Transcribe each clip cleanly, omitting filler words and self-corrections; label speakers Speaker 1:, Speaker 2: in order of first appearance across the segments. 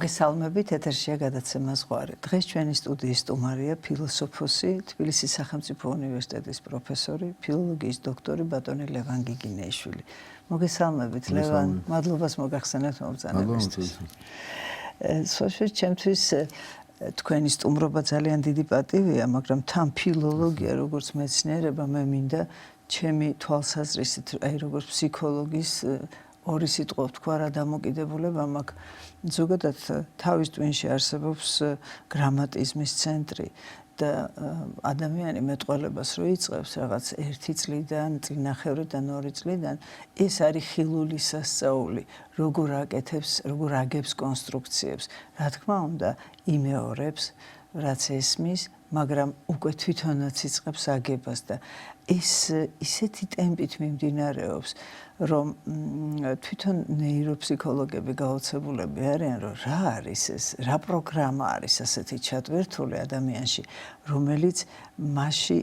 Speaker 1: მოგესალმებით, ეთერშია გადაცემა ზღვარი. დღეს ჩვენი სტუდიის სტუმარია ფილოსოფოსი, თბილისის სახელმწიფო უნივერსიტეტის პროფესორი, ფილოლოგიის დოქტორი ბატონი ლევან გიგინეიშვილი. მოგესალმებით, ლევან, მადლობას მოგახსენებთ მომბრძანებისთვის. სოციალ ჩემთვის თქვენი სტუმრობა ძალიან დიდი პატივია, მაგრამ თან ფილოლოგია როგორც მეცნიერება მე მინდა ჩემი თვალსაზრისით, აი როგორც ფსიქოლოგის ორი სიტყვა თქვა რა დამოკიდებულება მაქვს. ზოგადად თავის ტვინში არსებობს გრამატიზმის ცენტრი და ადამიანი მეტყველებას რო იწყებს რაღაც 1 წლიდან, წინახევრიდან 2 წლიდან, ეს არის ხილული სასწაული, როგორ აკეთებს, როგორ აგებს კონსტრუქციებს. რა თქმა უნდა, იმეორებს, რაც ესმის, მაგრამ უკვე თვითონაც იწყებს აგებას და ეს ისეთი ტემპით მიმდინარეობს, რომ თვითონ ნეიროფსიქოლოგები გაოცებულები არიან, რომ რა არის ეს, რა პროგრამა არის ასეთი ჩატვირთული ადამიანში, რომელიც მასში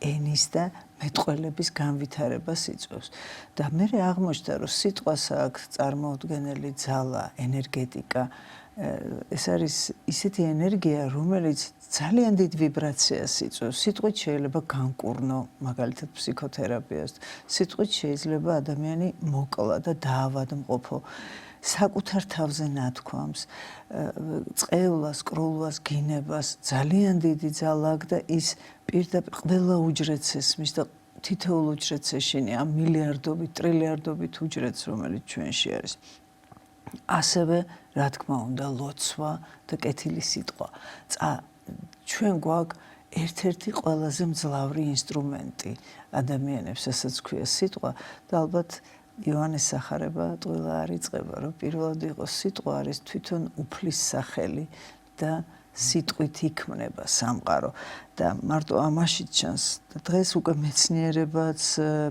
Speaker 1: ენის და მეტყველების განვითარებას იწვევს. და მე აღმოჩნდა, რომ სიტყვას აქვს წარმოუდგენელი ძალა, ენერგეტიკა. ეს არის ისეთი ენერგია, რომელიც ძალიან დიდ ვიბრაციას იწვევს. სიტყვით შეიძლება განკურნო, მაგალითად ფსიქოთერაპიას. სიტყვით შეიძლება ადამიანი მოკლა და დაავადმყოფო. საკუთარ თავზე ნათქვამს, წყევლას, კრულვას, გინებას ძალიან დიდი ძალა აქვს და ის პირდაპირ ყველა უჯრედს ესმის და თითოეულ უჯრედს ეშინია ამ მილიარდობით, ტრილიარდობით უჯრედს, რომელიც ჩვენში არის. ასევე, რა თქმა უნდა, ლოცვა და კეთილი სიტყვა. ჩვენ გვაქვს ერთ-ერთი ყველაზე მძლავრი ინსტრუმენტი ადამიანებს, რასაც ქვია სიტყვა და ალბათ იოანეს სახარება ტყუილა არ იწყება, რომ პირველად იყოს სიტყვა არის თვითონ უფლის სახელი და სიტყვით იქმნება სამყარო და მარტო ამაშიც ჩანს და დღეს უკვე მეცნიერებაც,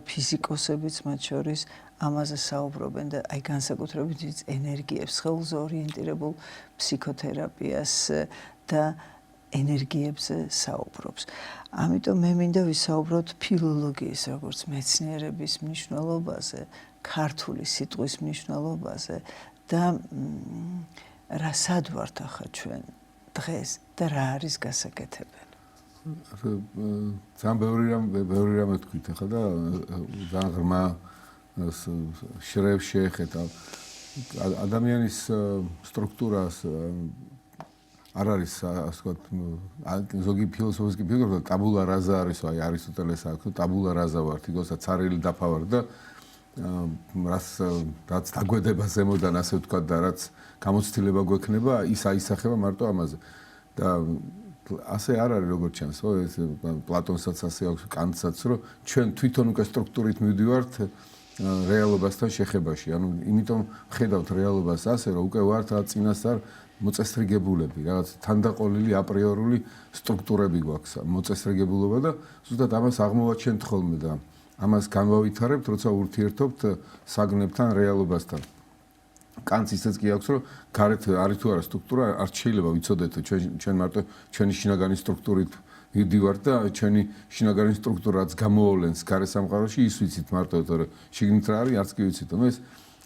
Speaker 1: ფიზიკოსებიც მათ შორის ამაზე საუბრობენ და აი განსაკუთრებით ენერგიებს, ხელზე ორიენტირებულ ფსიქოთერაპიას და ენერგიებზე საუბრობს. ამიტომ მე მინდა ვისაუბროთ ფილოლოგიის როგორც მეცნიერების მნიშვნელობაზე, ქართული სიტყვის მნიშვნელობაზე და რა სად ვართ ახლა ჩვენ დღეს და რა არის გასაკეთებელი.
Speaker 2: ძალიან ბევრი რამ თქვით ახლა და ძალიან ღრმა შრევ შეეხება ადამიანის სტრუქტურას არ არის ასე ვთქვათ ზოგი ფილოსოფოსი ფიგურა ტაბულა რაზა არის აი არისტოტელეს აქვს ტაბულა რაზა ვარ თითქოს ცარიელი დაფა ვარ და რაც დაგვედება ზემოდან ასე ვთქვათ და რაც გამოცდილება გვექნება ის აისახება მარტო ამაზე და ასე არ არის როგორც ჩანს ხო ეს პლატონსაც ასე აქვს კანტსაც რომ ჩვენ თვითონ უკვე სტრუქტურით მივდივართ რეალობასთან შეხებაში ანუ იმიტომ ხედავთ რეალობას ასე რომ უკვე ვართ რა წინასწარ მოწესრიგებულები რაღაც თანდაყოლილი აპრიორული სტრუქტურები გვაქვს მოწესრიგებულობა და ზუსტად ამას აღმოვაჩენთ ხოლმე და ამას განვავითარებთ როცა ურთიერთობთ საგნებთან რეალობასთან კანტს ისეც კი აქვს რომ გარეთ არის თუ არა სტრუქტურა არ შეიძლება ვიცოდეთ ჩვენ მარტო ჩვენი შინაგანი სტრუქტურით მივდივართ და ჩვენი შინაგანი სტრუქტურაც გამოავლენს გარე სამყაროში ის ვიცით მარტო თორე შიგნით რა არის არც კი ვიცით ეს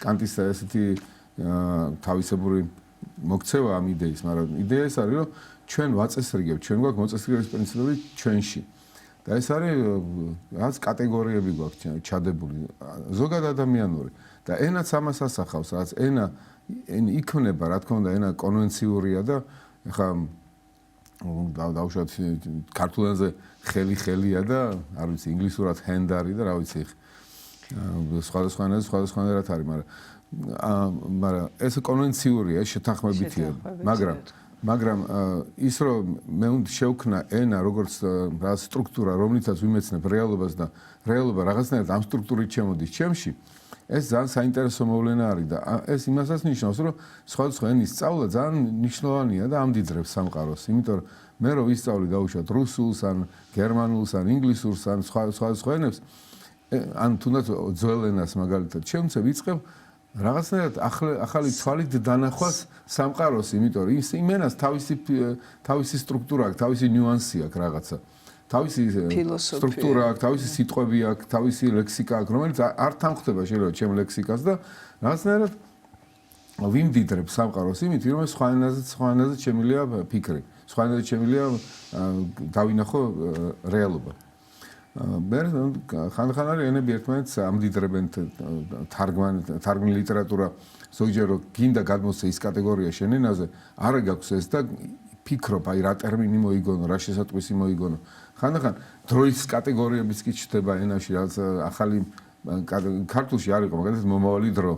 Speaker 2: კანტის ესეთი თავისებური მოქცევა ამ იდეის, მაგრამ იდეა ეს არის, რომ ჩვენ ვაწესრიგებთ, ჩვენ გვაქვს მოწესრიგების პრინციპები ჩვენში. და ეს არის რაღაც კატეგორიები გვაქვს ჩადებული, ზოგად ადამიანური. და ენაც ამას ასახავს, რაც ენა იქმნება, რა თქმა უნდა, ენა კონვენციურია და ეხლა დავუშვათ ქართულ ენაზე ხელია და არ ვიცი, ინგლისურად hand არის და რა ვიცი, სხვადასხვა ენაზე სხვადასხვანაირად არის, მაგრამ ეს კონვენციურია, შეთანხმებითია, მაგრამ ის რომ მე უნდა შევქნა ენა როგორც რა სტრუქტურა, რომლითაც ვიმეცნებ რეალობას და რეალობა რაღაცნაირად ამ სტრუქტურით შემოდის ჩემში, ეს ძალიან საინტერესო მოვლენა არის და ეს იმასაც ნიშნავს, რომ სხვადასხვა ენის სწავლა ძალიან მნიშვნელოვანია და ამდიდრებს სამყაროს, იმიტომ რომ მე რო ვისწავლი დავუშვათ რუსულს, ან გერმანულს, ან ინგლისურს, ან სხვადასხვა ენებს, ან თუნდაც ძველ ენას მაგალითად, შემცე ვიწყებ რაღაცნაირად ახალი თვალით დანახვას სამყაროს, იმიტომ რომ იმ ენას თავისი სტრუქტურა აქვს, თავისი ნიუანსი აქვს რაღაცა. თავისი სტრუქტურა აქვს, თავისი სიტყვები აქვს, თავისი ლექსიკა აქვს, რომელიც არ თანხდება შეიძლება ჩემ ლექსიკას და რაღაცნაირად ვიმდიდრებ სამყაროს იმით, რომ სხვა ენაზე შემილია ფიქრი, სხვა ენაზე შემილია დავინახო რეალობა. მე ხან-ხან არის ენები ერთმანეთს ამდიდრებენ თარგმანი ლიტერატურა ზოგჯერ რომ გინდა გადმოსცე ის კატეგორია შენ ენაზე, არა გაქვს ეს და ფიქრობ, აი რა ტერმინი მოიგონო, რა შესატყვისი მოიგონო. ხან-ხან დროის კატეგორიებიც კი ჩდება ენაში, რაც ახალი ქართულში არის მაგალითად მომავალი დრო.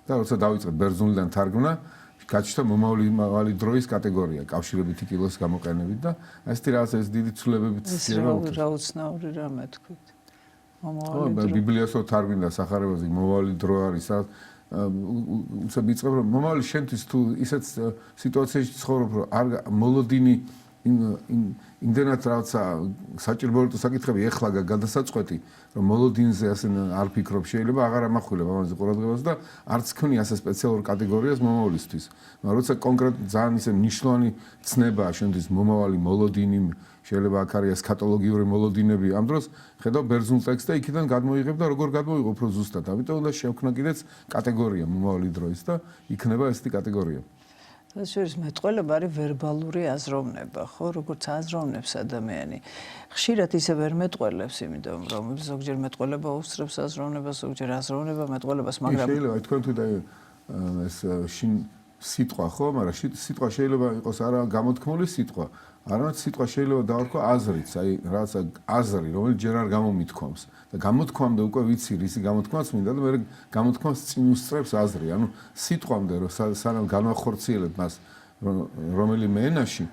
Speaker 2: და როცა დავიწყე ბერძნულიდან თარგმნა, გაჩნდა მომავალი დროის კატეგორია, კავშირებითი კილოს გამოყენებით და ესეთი რაღაც ეს დიდი ცვლილებებით
Speaker 1: რა უცნაური რამე თქვით.
Speaker 2: მომავალი დრო. ბიბლიას რო თარგმნა სახარებაზე მომავალი დრო არის, უცებ ვიწყებ რომ მომავალი შენთვის თუ ისეთ სიტუაციაში ცხოვრობ, რომ არ მოლოდინი იმდენად რაღაცა საჭიროებო საკითხები ეხლა გადასაწყვეტი, რომ მოლოდინზე ასე არ ფიქრობ, შეიძლება აღარ ამახვილებ ამაზე ყურადღებას და არც ქმნი ასე სპეციალურ კატეგორიას მომავლისთვის. მაგრამ როცა კონკრეტულად ძალიან ისე მნიშვნელოვანი ცნებაა შენთვის მომავალი მოლოდინი, შეიძლება აქ არის ესქატოლოგიური მოლოდინები, ამ დროს ხედავ ბერძნულ ტექსტს და იქიდან გადმოიღებ და როგორ გადმოიღო უფრო ზუსტად. ამიტომ უნდა შევქმნა კიდეც კატეგორია მომავალი დროის და იქნება ესეთი კატეგორია.
Speaker 1: ეს მეტყველება არის ვერბალური აზროვნება, ხო, როგორც აზროვნებს ადამიანი. ხშირად ისე ვერ მეტყველებს, იმიტომ რომ ზოგჯერ მეტყველება უსწრებს აზროვნებას, ზოგჯერ აზროვნება მეტყველებას, მაგრამ
Speaker 2: შეიძლება თქვენ თუ ეს სიტყვა ხო, მაგრამ სიტყვა შეიძლება იყოს არა გამოთქმული სიტყვა, არამედ სიტყვა შეიძლება დავარქვა აზრიც, აი რაღაცა აზრი, რომელიც ჯერ არ გამომითქვამს. და გამოთქვამდე უკვე ვიცი რისი გამოთქმაც მინდა და მე გამოთქმას წინ უსწრებს აზრი. ანუ სიტყვამდე რომ სანამ განვახორციელებ მას რომელიმე ენაში,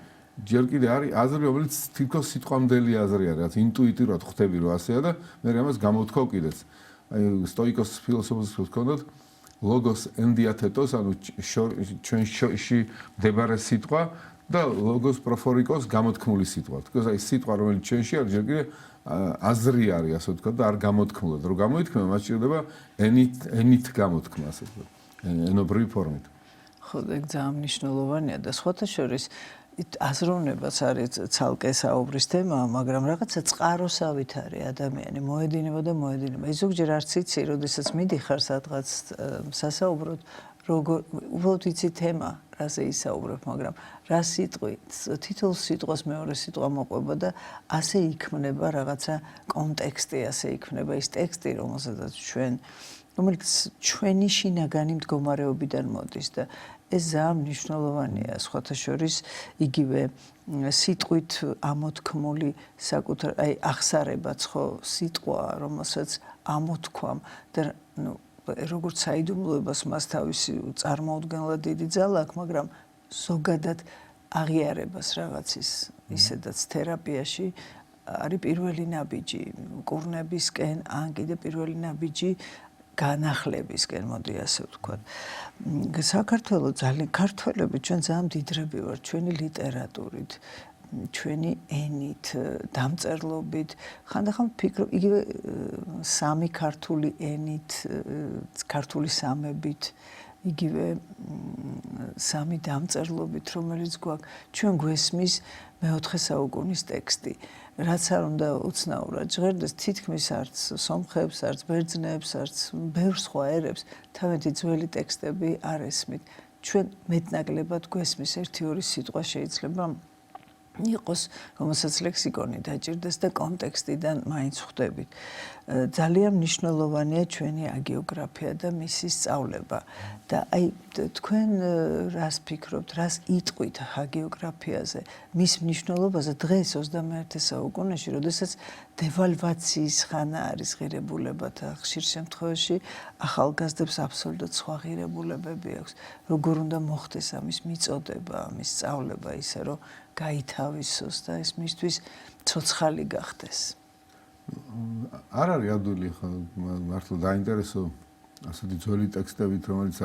Speaker 2: ჯერ კიდე არის აზრი, რომელიც თითქოს სიტყვამდელი აზრი არის, რაც ინტუიტიურად ხვდები რომ ასეა და მე ამას გამოთქვავ კიდეც. აი სტოიკოს ფილოსოფოსს ვთქვათ ლოგოს ენდიათეტოს, ანუ ჩვენში მდებარე სიტყვა და ლოგოს პროფორიკოს გამოთქმული სიტყვა. თქოს აი სიტყვა რომელიც ჩვენში არის, ჯერ კიდე აზრი არის, ასე ვთქვათ და არ გამოთქმულად. რომ გამოითქმება, მას შეიძლება ენით გამოთქმა, ასე ვთქვათ. ენობრივი ფორმით.
Speaker 1: ხო, ეგ ძალიან მნიშვნელოვანია და სხვათა შორის აზროვნებაც არის ცალკე საუბრის თემა, მაგრამ რაღაცა წყაროსავით არის ადამიანი, მოედინება და მოედინება. ის ზოგჯერ არც იცი, როდესაც მიდიხარ სადღაც სასაუბროდ, როგორ უბრალოდ იცი თემა, რაზე ისაუბრებ, მაგრამ რა სიტყვი, თითოეულ სიტყვას მეორე სიტყვა მოყვება და ასე იქმნება რაღაცა კონტექსტი, ასე იქმნება ის ტექსტი, რომელიც ჩვენი შინაგანი მდგომარეობიდან მოდის და ეს ძალიან მნიშვნელოვანია, სხვათა შორის იგივე სიტყვით ამოთქმული საკუთარ, აი ახსარებაც ხო სიტყვა, რომელსაც ამოთქვამ და როგორც საიდუმლოებას მას თავისი წარმოუდგენლად დიდი ძალა აქვს, მაგრამ ზოგადად აღიარებას რაღაცის ისედაც თერაპიაში არის პირველი ნაბიჯი კურნებისკენ, ან კიდე პირველი ნაბიჯი განახლებისკენ, მოდი ასე ვთქვათ. საქართველოს ქართველები ჩვენ ძალიან მდიდრები ვართ ჩვენი ლიტერატურით, ჩვენი ენით, დამწერლობით, ხანდახან ვფიქრობ, იგივე სამი ქართული ენით, ქართული სამებით, იგივე სამი დამწერლობით, რომელიც გვაქვს, ჩვენ გვესმის მეოთხე საუკუნის ტექსტი. რაც არ უნდა უცნაურად ჟღერდეს, თითქმის არც სომხებს, არც ბერძნებს, არც ბევრ სხვა ერებს თავეთი ძველი ტექსტები არ ესმით. ჩვენ მეტნაკლებად გვესმის ერთი-ორი სიტყვა შეიძლება იყოს, რომელსაც ლექსიკონი დაჭირდეს და კონტექსტიდან მაინც ხვდებით. ძალიან მნიშვნელოვანია ჩვენი აგეოგრაფია და მისი სწავლება. და აი თქვენ რას ფიქრობთ, რას იტყვით აგეოგრაფიაზე, მის მნიშვნელობაზე დღეს 21 საუკუნეში, როდესაც დევალვაციის ხანა არის ღირებულებათა ხშირ შემთხვევაში ახალგაზრდებს აბსოლუტურად სხვა ღირებულებები აქვს. როგორ უნდა მოხდეს ამის მიწოდება, ამის სწავლება ისე, რომ გაითავისოს და ეს მისთვის ცოცხალი გახდეს.
Speaker 2: არ არის ადვილი ხო მართლა დაინტერესო ასეთი ძველი ტექსტებით, რომელიც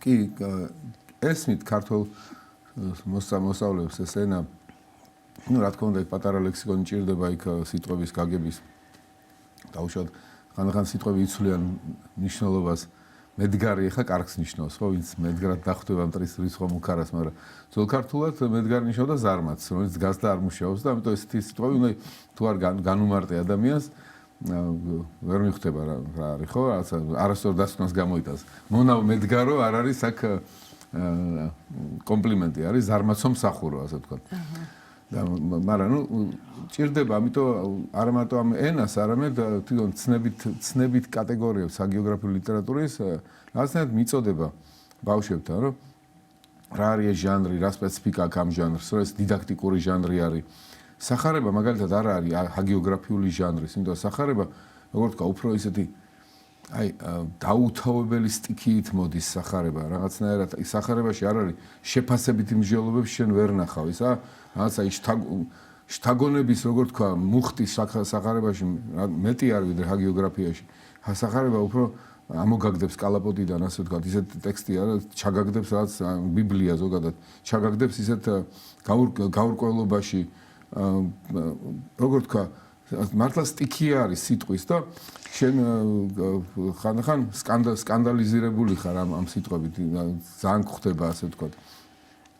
Speaker 2: კი ესმით ქართულ მოსწავლეებს ეს ენა, ну რა თქმა უნდა პატარა ლექსიკონი ჭირდება იქ სიტყვების გაგების. დაუშვათ ხანდახან სიტყვები იცვლიან მნიშვნელობას. მედგარი ხა კარგს ნიშნავს, ხო, ვინც მედგრად დახვდება მტრის რიცხვა მუქარას, მაგრამ ძველ ქართულად მედგარი ნიშნავდა ზარმაცს, რომელიც დგას და არ მუშაობს და ამიტომ ესეთი სიტყვები უნდა თუ არ განუმარტე ადამიანს, ვერ მიხვდება რა არის ხო არასწორ დასკვნას გამოიტანს მონავ მედგარო არ არის აქ კომპლიმენტი არის ზარმაცო მსახურო ასე ვთქვათ და მაგრამ ნუ ჭირდება ამიტომ არა მარტო ამ ენას არამედ თვითონ ცნებით კატეგორიებს ჰაგიოგრაფიული ლიტერატურის რაღაცნაირად მიწოდება ბავშვებთან რომ რა არის ჟანრი რა სპეციფიკა აქვს ამ ჟანრს რომ ეს დიდაქტიკური ჟანრი არის სახარება მაგალითად არ არის ჰაგიოგრაფიული ჟანრის იმიტომ სახარება როგორ თქვა უფრო ისეთი აი დაუთავებელი სტიქიით მოდის სახარება რაღაცნაირად სახარებაში არ არის შეფასებითი მსჯელობებს შენ ვერ ნახავ ისა რაღაცა შთაგონების როგორ თქვა მუხტის სახარებაში მეტი არის ვიდრე ჰაგიოგრაფიაში სახარება უფრო ამოგაგდებს კალაპოტიდან ასე ვთქვათ ისეთ ტექსტია რა ჩაგაგდებს რაღაც ბიბლია ზოგადად ჩაგაგდებს ისეთ გაურკვევლობაში როგორ თქვა მართლა სტიქი არის სიტყვის და შენ ხან სკანდალიზირებული ხარ ამ სიტყვებით ძალიან გვხდება ასე ვთქვათ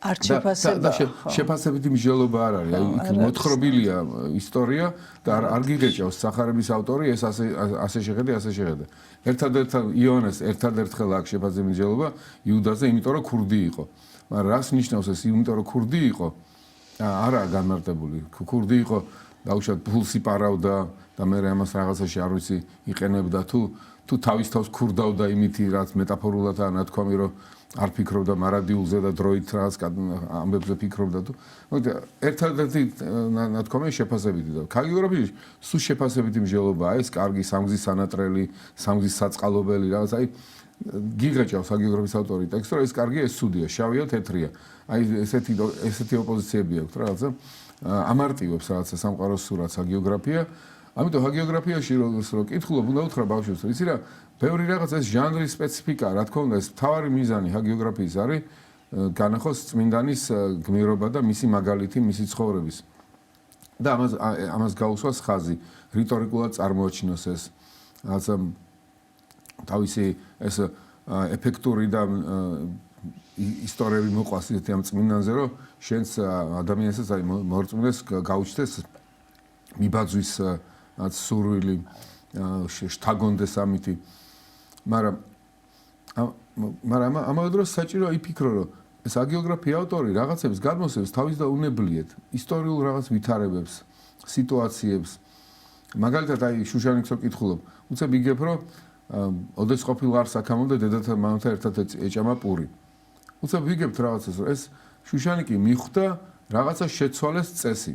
Speaker 1: არ შეფასება
Speaker 2: შეფასებითი მსჯელობა არ არის აი იქ მოთხრობილია ისტორია და არ გიგეჭავს სახარების ავტორი ეს ასე შეხედა ერთადერთ იონეს ერთადერთხელ აქვს შეფასებითი მსჯელობა იუდაზე იმიტომ რომ ქურდი იყო მაგრამ რას ნიშნავს ეს იმიტომ რომ ქურდი იყო არაა განმარტებული ქურდი იყო დაუშვათ ფულს იპარავდა და მე ამას რაღაცაში არ ვიცი იყენებდა თუ თავის თავს ქურდავდა იმითი რაც მეტაფორულადაა ნათქვამი რომ არ ფიქრობდა მარადიულზე და დროით რაღაც ამბებზე ფიქრობდა თუ ერთადერთი ნათქვამი შეფასებითი და ჰაგიოგრაფიაში სულ შეფასებითი მსჯელობაა ეს კარგი სამგზის სანატრელი სამგზის საწყალობელი რაღაც აი გიგეჭავს ჰაგიოგრაფიის ავტორი ტექსტი რომ ეს კარგია ეს ცუდია შავია თეთრია აი ესეთი ოპოზიციები აქვს რაღაცა ამარტივებს რაღაცა სამყაროს სურათს ჰაგიოგრაფია ამიტომ ჰაგიოგრაფიაში რო კითხულობ უნდა უთხრა ბავშვებს იცი რა ბევრი რაღაც ეს ჟანრის სპეციფიკა რა თქმა უნდა ეს თავარი მიზანი ჰაგიოგრაფიის არის განახოს წმინდანის გმირობა და მისი მაგალითი მისი ცხოვრების და ამას გაუსვას ხაზი რიტორიკულად წარმოაჩინოს ეს რაღაცა თავისი ეს ეფექტური და ისტორიები მოყვას ისეთი ამ წმინდანზე რომ შენს ადამიანსაც აი მორწმუნეს გაუჩნდეს მიბაძვის სურვილი შთაგონდეს ამითი მაგრამ ამავე დროს საჭიროა იფიქრო რომ ეს ჰაგიოგრაფია ავტორი რაღაცებს გადმოსცემს თავის და უნებლიეთ ისტორიულ რაღაც ვითარებებს სიტუაციებს მაგალითად აი შუშანიკს რო კითხულობ უცებ იგებ რომ ოდეს ყოფილ არ საქამონდა დედათან მამათან ერთად ეჭამა პური უცებ ვიგებთ რაღაცას რომ ეს შუშანიკი მიხვდა რაღაცა შეცვალეს წესი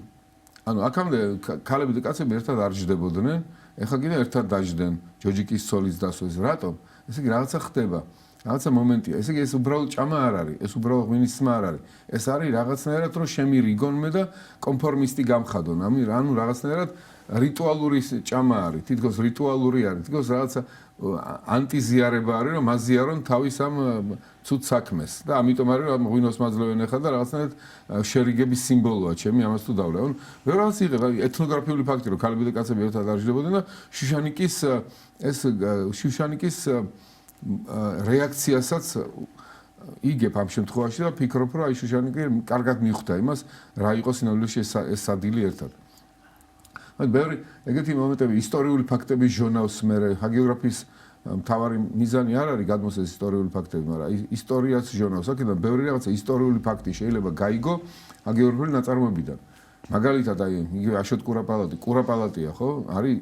Speaker 2: ანუ აქამდე ქალები და კაცები ერთად არ ჯდებოდნენ ეხლა კიდე ერთად დაждდნენ ჯოჯიკის ცოლის დასვეს რატომ ესე იგი რაღაცა ხდება რაღაცა მომენტია ესე იგი ეს უბრალოდ ჭამა არ არის ეს უბრალოდ ღვინის სმა არ არის ეს არის რაღაცნაირად რომ შემირიგონმე და კონფორმისტი გამხადონ ანუ რაღაცნაირად რიტუალური ჭამა არის თითქოს რიტუალური არის თითქოს რაღაცა ანტიზიარება არის რომ მაზიარონ თავის ამ ცუდ საქმეს და ამიტომ არის რომ ღვინოს მაძლევენ ახლა და რაღაცნაირად შერიგების სიმბოლოა ჩემი ამას თუ დავლა ანუ ვერ რაღაც იღებ ეთნოგრაფიული ფაქტი რომ ქალები და კაცები ერთად არ ჯდებოდნენ და შუშანიკის რეაქციასაც იგებ ამ შემთხვევაში და ფიქრობ რომ აი შუშანიკი კარგად მიხვდა იმას რა იყო სინამდვილეში ეს სადილი ერთად მაგრამ ბევრი ეგეთი მომენტები ისტორიული ფაქტების ჟურნალს მე ჰაგიოგრაფიის მთავარი მიზანი არ არის გადმოსცეს ისტორიული ფაქტები მაგრამ ისტორიას ჟურნალს აქედან ბევრი რაღაცა ისტორიული ფაქტი შეიძლება გაიგო ჰაგიოგრაფიული ნაწარმოებიდან მაგალითად აი იგივე აშოტ კურაპალატია ხო არის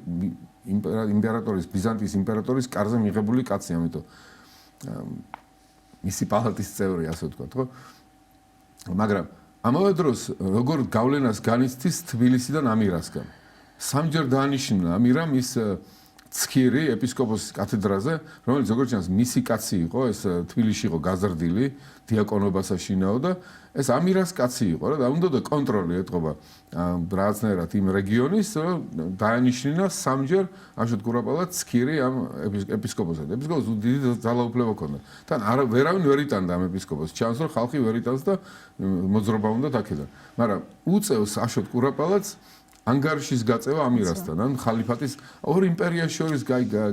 Speaker 2: იმპერატორის ბიზანტიის იმპერატორის კარზე მიღებული კაცი ამიტომ მისი პალატის წევრი ასე ვთქვათ ხო მაგრამ ამავე დროს როგორ გავლენას განიცდის თბილისიდან ამირასგან სამჯერ დაანიშნა ამირამ ის ცქირი ეპისკოპოსის კათედრაზე რომელიც როგორც ჩანს მისი კაცი იყო ეს თბილისში იყო გაზრდილი დიაკონობას აშინაო და ეს ამირას კაცი იყო რა და უნდა და კონტროლი ეტყობა რაღაცნაირად იმ რეგიონის დაანიშნა სამჯერ აშოტ კურაპალატს ცქირი ამ ეპისკოპოსად ეპისკოპოსს დიდი ძალაუფლება ჰქონდა თან ვერავინ ვერ იტანდა ამ ეპისკოპოსს ჩანს რომ ხალხი ვერ იტანს და მოძრობა უნდა აქედან მაგრამ უწევს აშოტ კურაპალატს ანგარიშის გაწევა ამირასთან ან ხალიფატის ორ იმპერიაში შორის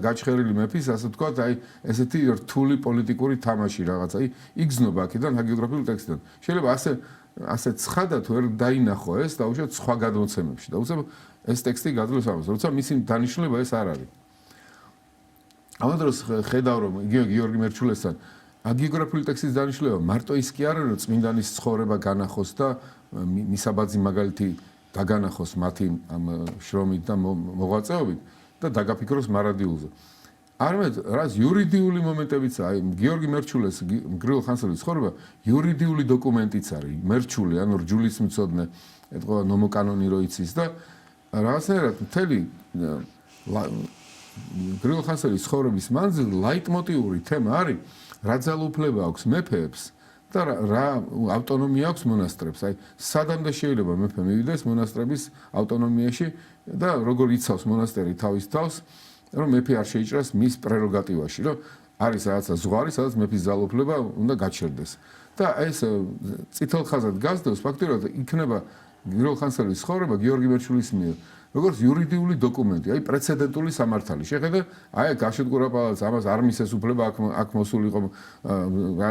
Speaker 2: გაჩხერილი მეფის ასე ვთქვათ აი ესეთი რთული პოლიტიკური თამაში რაღაც აი იგზნობა აქედან ჰაგიოგრაფიულ ტექსტიდან შეიძლება ასე ასე ცხადად ვერ დაინახო ეს დაუშვათ სხვა გადმოცემებში და უცებ ეს ტექსტი გაძლევს ამას, როცა მისი დანიშნულება ეს არ არის. ამავე დროს ხედავ რომ გიორგი მერჩულესთან აგიოგრაფიული ტექსტის დანიშნულება მარტო ის კი არ არის რომ წმინდანის ცხოვრება განახოს და მისაბაძი მაგალითი დაგანახოს მათი ამ შრომით და მოღვაწეობით და დაგაფიქროს მარადილზე. არამედ რაც იურიდიული მომენტებიც აი გიორგი მერჩულეს გრიგოლ ხანძთელის ცხოვრება იურიდიული დოკუმენტიც არის მერჩული ანუ რჯულის მცოდნე ეთქვა ნომოკანონი რო იცის და რაღაცნაირად მთელი გრიგოლ ხანძთელის ცხოვრების მანძილზე ლაიტმოტიური თემა არის რა ძალაუფლება აქვს მეფეებს და რა ავტონომია აქვს მონასტრებს აი სადამდე შეიძლება მეფე მივიდეს მონასტრების ავტონომიაში და როგორ იცავს მონასტერი თავის თავს რომ მეფე არ შეიჭრას მის პრეროგატივაში, რომ არის რაღაცა ზღვარი, სადაც მეფის ძალაუფლება უნდა გაჩერდეს. და ეს წითელ ხაზად გასდევს ფაქტობრივად იქნება გრიგოლ ხანძთელის ცხოვრება გიორგი მერჩულის მიერ, როგორც იურიდიული დოკუმენტი, აი პრეცედენტული სამართალი. შეხედე, აი გაშეთ კურაპალატს ამას არ მისეს უფლება აქ მოსულიყო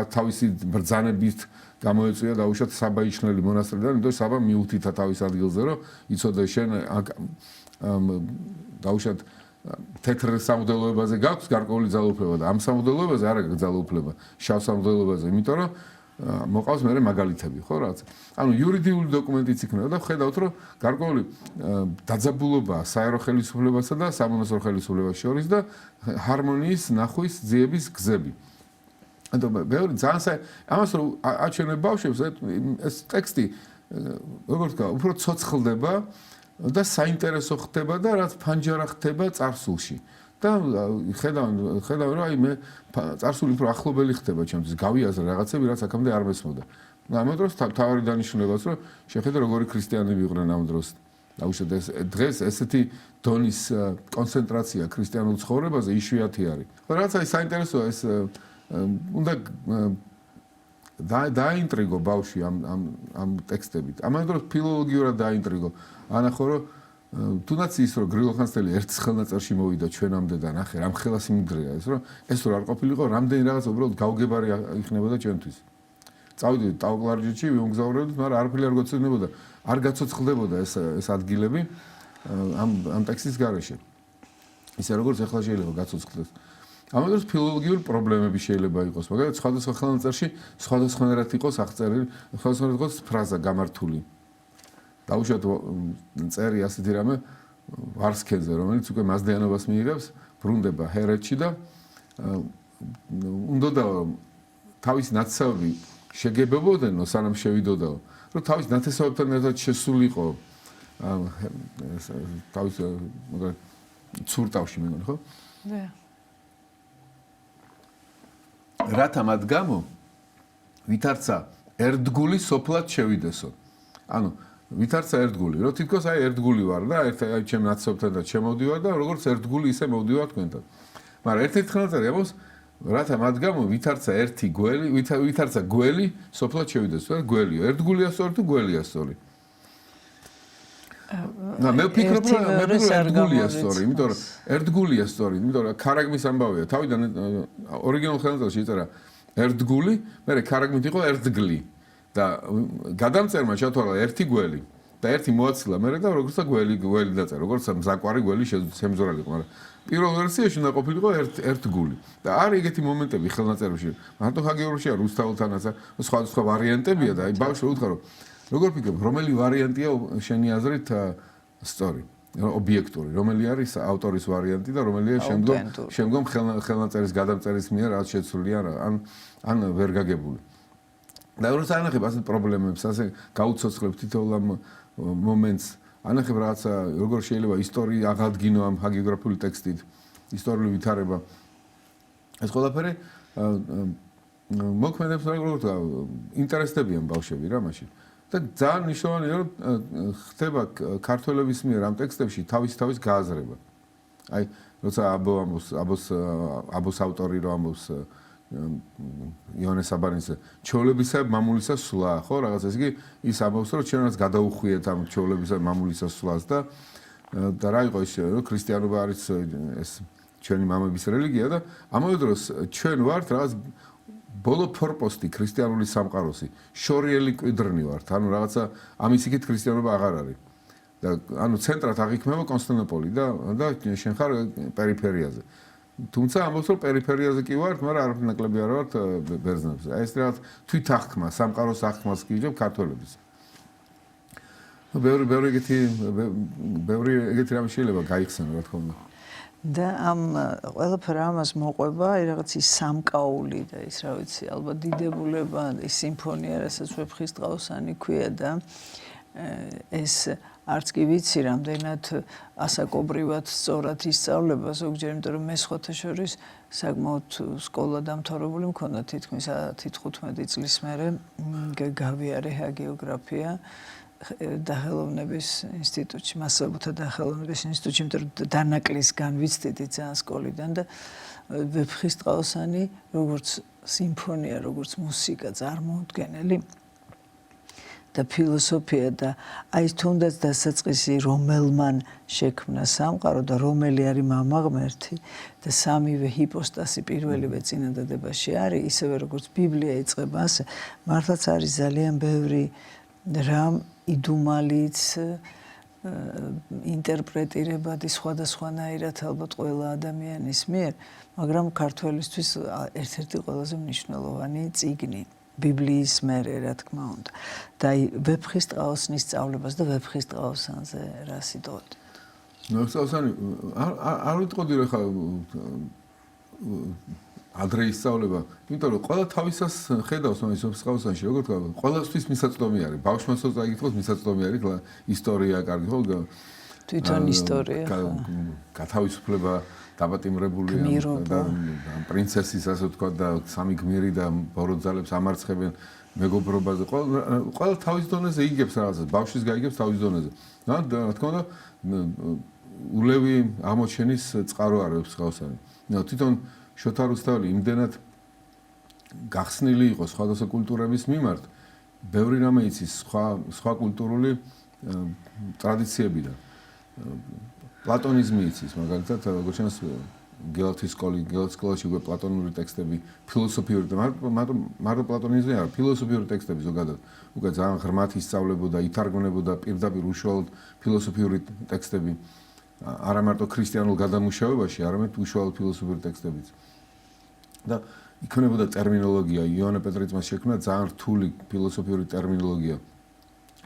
Speaker 2: თავისი ბრძანებით გამოეწვია დაუშვათ საბაიჩნელი მონასტრიდან, იმიტომ რომ საბა მიუთითა თავის ადგილზე, რომ იცოდე შენ დაუშვათ თეთრ სამღვდელოებაზე გაქვს გარკვეული ძალაუფლება და ამ სამღვდელოებაზე არ აქვს ძალაუფლება შავ სამღვდელოებაზე იმიტომ რომ მოყავს მე მაგალითები ხო რაღაც ანუ იურიდიული დოკუმენტიც იქნება და ხედავთ რომ გარკვეული დაძაბულობა საერო ხელისუფლებასა და სამონასტრო ხელისუფლებას შორის და ჰარმონიის ნახვის ძიების გზები ანუ ბევრი ძალიან ამას რომ აჩვენებ ბავშვებს ეს ტექსტი როგორც ვთქვა უფრო ცოცხლდება და საინტერესო ხდება და რაც ფანჯარა ხდება წარსულში და ხედავ რომ აი მე წარსული უფრო ახლობელი ხდება ჩემთვის გავიაზრე რაღაცები რაც აქამდე არ მესმოდა და ამ დროს თავარი დანიშნულებაც რომ შეხედე როგორი ქრისტიანები იყვნენ ამ დროს დაუშვათ ეს დღეს ესეთი დონის კონცენტრაცია ქრისტიანულ ცხოვრებაზე იშვიათი არის რაც აი საინტერესოა ეს უნდა დაინტრიგო ბავშვი ამ ტექსტებით. ამავე დროს ფილოლოგიურად დაინტრიგო. ანახო რომ თუნდაც ის რომ გრიგოლ ხანძთელი ერთ ხელნაწერში მოვიდა ჩვენამდე და ნახე რამ ხელა სიმდიდრეა ეს რომ ეს რო არ ყოფილიყო რამდენი რაღაც უბრალოდ გავგებარი იქნებოდა ჩვენთვის. წავიდით ტაოკლარჯეთში ვიმგზავრებდით, მაგრამ არაფერი არ გოცნებოდა. არ გაცოცხლდებოდა ეს ადგილები ამ ტექსტის გარეშე. ისე როგორც ახლა შეიძლება გაცოცხლდეს. ამავე დროს ფილოლოგიური პრობლემები შეიძლება იყოს, მაგალითად სხვადასხვა ხელნაწერში სხვადასხვანაირად იყოს აღწერილი, სხვადასხვანაირად იყოს ფრაზა გამართული. დაუშვათ წერი ასეთი რამე ვარსქენზე, რომელიც უკვე მასდეანობას მიიღებს, ბრუნდება ჰერეთში და უნდა თავის ნათესავები შეგებებოდნო, სანამ შევიდოდაო, რომ თავის ნათესავებთან ერთად შესულიყო თავის მაგალითად ცურტავში მეგონი, ხო?
Speaker 1: და
Speaker 2: რათა მათ გამო ვითარცა ერთგული სოფლად შევიდესო. ანუ ვითარცა ერთგული, რომ თითქოს აი ერთგული ვარ და აი ჩემ ნაცნობთან და შემოვდივარ და როგორც ერთგული ისე მოვდივარ თქვენთან. მაგრამ ერთ-ერთი ხელნაწერი ამბობს, რათა მათ გამო ვითარცა ერთი გველი, ვითარცა გველი სოფლად შევიდესო. გველიო, ერთგულია სწორი თუ გველია სწორი? მე ვფიქრობ, რომ ერთგულია სწორი, იმიტომ რომ ერთგულია სწორი, იმიტომ რომ ქარაგმის ამბავია. თავიდან ორიგინალურ ხელნაწერში იწერა ერთგული, მერე ქარაგმით იყო ერთგლი და გადამწერმა ჩათვალა ერთი გველი და ერთი მოაცილა მერე და როგორც გველი დაწერა, როგორც მზაკვარი გველი შემზორალი იყო, მაგრამ პირველ ვერსიაში უნდა ყოფილიყო ერთგული. და არის ეგეთი მომენტები ხელნაწერებში. მარტო ჰაგიორში არ რუსთაველთანაც სხვა ვარიანტებია და აი ბავშვი უთხრა რომ როგორ ფიქრობ, რომელი ვარიანტია შენი აზრით სწორი, ობიექტური, რომელი არის ავტორის ვარიანტი და რომელია შემდგომ ხელნაწერის გადამწერის მიერ რაც შეცვლილია ან ვერ გაგებული. და როცა ანახებ ასეთ პრობლემებს, ასე გაუცოცხლებ თითოეულ ამ მომენტს, ანახებ რაღაცა როგორ შეიძლება ისტორია აღადგინო ამ ჰაგიოგრაფიული ტექსტით, ისტორიული ვითარება. ეს ყველაფერი მოქმედებს როგორ ვთქვა, ინტერესდებიან ბავშვები რა მაშინ. და ძალიან მნიშვნელოვანია რომ ხდება ქართველების მიერ ამ ტექსტებში თავის გააზრება. აი, როცა აბოს ავტორი რომ ამბობს იონეს აბანიძე, ჩვეულებისა მამულისა სვლა, ხო, რაღაც ესე იგი ის ამბობს რომ ჩვენაც გადაუხვიეთ ამ ჩვეულებისა მამულისა სვლას და რა იყო ის რომ ქრისტიანობა არის ეს ჩვენი მამების რელიგია და ამავე დროს ჩვენ ვართ რაღაც ბოლო ფორპოსტი ქრისტიანული სამყაროსი შორიელი კვიდრნი ვართ, ანუ რაღაცა ამის იქით ქრისტიანობა აღარ არის. და ანუ ცენტრად აღიქმება კონსტანტინოპოლი და შენ ხარ პერიფერიაზე. თუმცა ამბობს რომ პერიფერიაზე კი ვართ, მაგრამ არაფერი ნაკლები არ ვართ ბერძნებზე. აი ეს რაღაც თვით აღქმა, სამყაროს აღქმას გიჯობ ქართველებს. ბევრი ეგეთი რამე შეიძლება გაიხსენო, რა თქმა უნდა.
Speaker 1: და ამ ყველაფერ ამას მოყვება რაღაც ის სამკაული და ის რა ვიცი, ალბათ დიდებულება, ის სიმფონია, რასაც ვეფხისტყაოსანი ქვია და ეს არც კი ვიცი რამდენად ასაკობრივად სწორად ისწავლება ზოგჯერ, იმიტომ რომ მე სხვათა შორის საკმაოდ სკოლა დამთავრებული მქონდა თითქმის 10-15 წლის მერე გავიარე ჰაგეოგრაფია დახელოვნების ინსტიტუტში, მასწავლებელთა დახელოვნების ინსტიტუტში, იმიტომ რომ დანაკლისგან ვიცდიდი ძალიან სკოლიდან და ვეფხისტყაოსანი როგორც სიმფონია, როგორც მუსიკა წარმოუდგენელი და ფილოსოფია და აი თუნდაც დასაწყისი რომელმან შექმნა სამყარო და რომელი არის მამა ღმერთი და სამივე ჰიპოსტასი პირველივე წინადადებაში არის, ისევე როგორც ბიბლია იწყება ასე, მართლაც არის ძალიან ბევრი რამ იდუმალიც ინტერპრეტირებადი სხვადასხვანაირად ალბათ ყველა ადამიანის მიერ, მაგრამ ქართველისთვის ერთ-ერთი ყველაზე მნიშვნელოვანი წიგნი ბიბლიის მერე, რა თქმა უნდა. და ვეფხისტყაოსნის სწავლებას და ვეფხისტყაოსანზე რა სიტყვით?
Speaker 2: ვეფხისტყაოსანი არ ვიტყოდი რა ხა ადრე ისწავლება, იმიტომ რომ ყველა თავისას ხედავს ამის ვეფხისტყაოსანში, როგორ თქვა, ყველასთვის მისაწვდომი არის. ბავშვმაც წაიკითხოს მისაწვდომი არის, ისტორია კარგი ხო?
Speaker 1: თვითონ ისტორია.
Speaker 2: გათავისუფლება დაბატიმრებული და პრინცესის ასე ვთქვა და სამი გმირი და ბოროტძალებს ამარცხებენ მეგობრობაზე. ყველა თავის დონეზე იგებს რაღაცას, ბავშვის გაიგებს თავის დონეზე. რა თქმა უნდა, ულევი აღმოჩენის წყარო არის ვეფხისტყაოსანი. თვითონ შოთა რუსთაველი იმდენად გახსნილი იყო სხვადასხვა კულტურების მიმართ, ბევრი რამე იცის სხვა კულტურული ტრადიციებიდან. პლატონიზმი იცის, მაგალითად, როგორც ჩანს, გელათის სკოლაში უკვე პლატონური ტექსტები, ფილოსოფიური და მარტო პლატონიზმი არა, ფილოსოფიური ტექსტები ზოგადად უკვე ძალიან ღრმად ისწავლებოდა, ითარგმნებოდა პირდაპირ უშუალოდ ფილოსოფიური ტექსტები, არა მარტო ქრისტიანულ გადამუშავებაში, არამედ უშუალოდ ფილოსოფიური ტექსტებიც. და იქმნებოდა ტერმინოლოგია, იონა პეტრიწმას შექმნა ძალიან რთული ფილოსოფიური ტერმინოლოგია,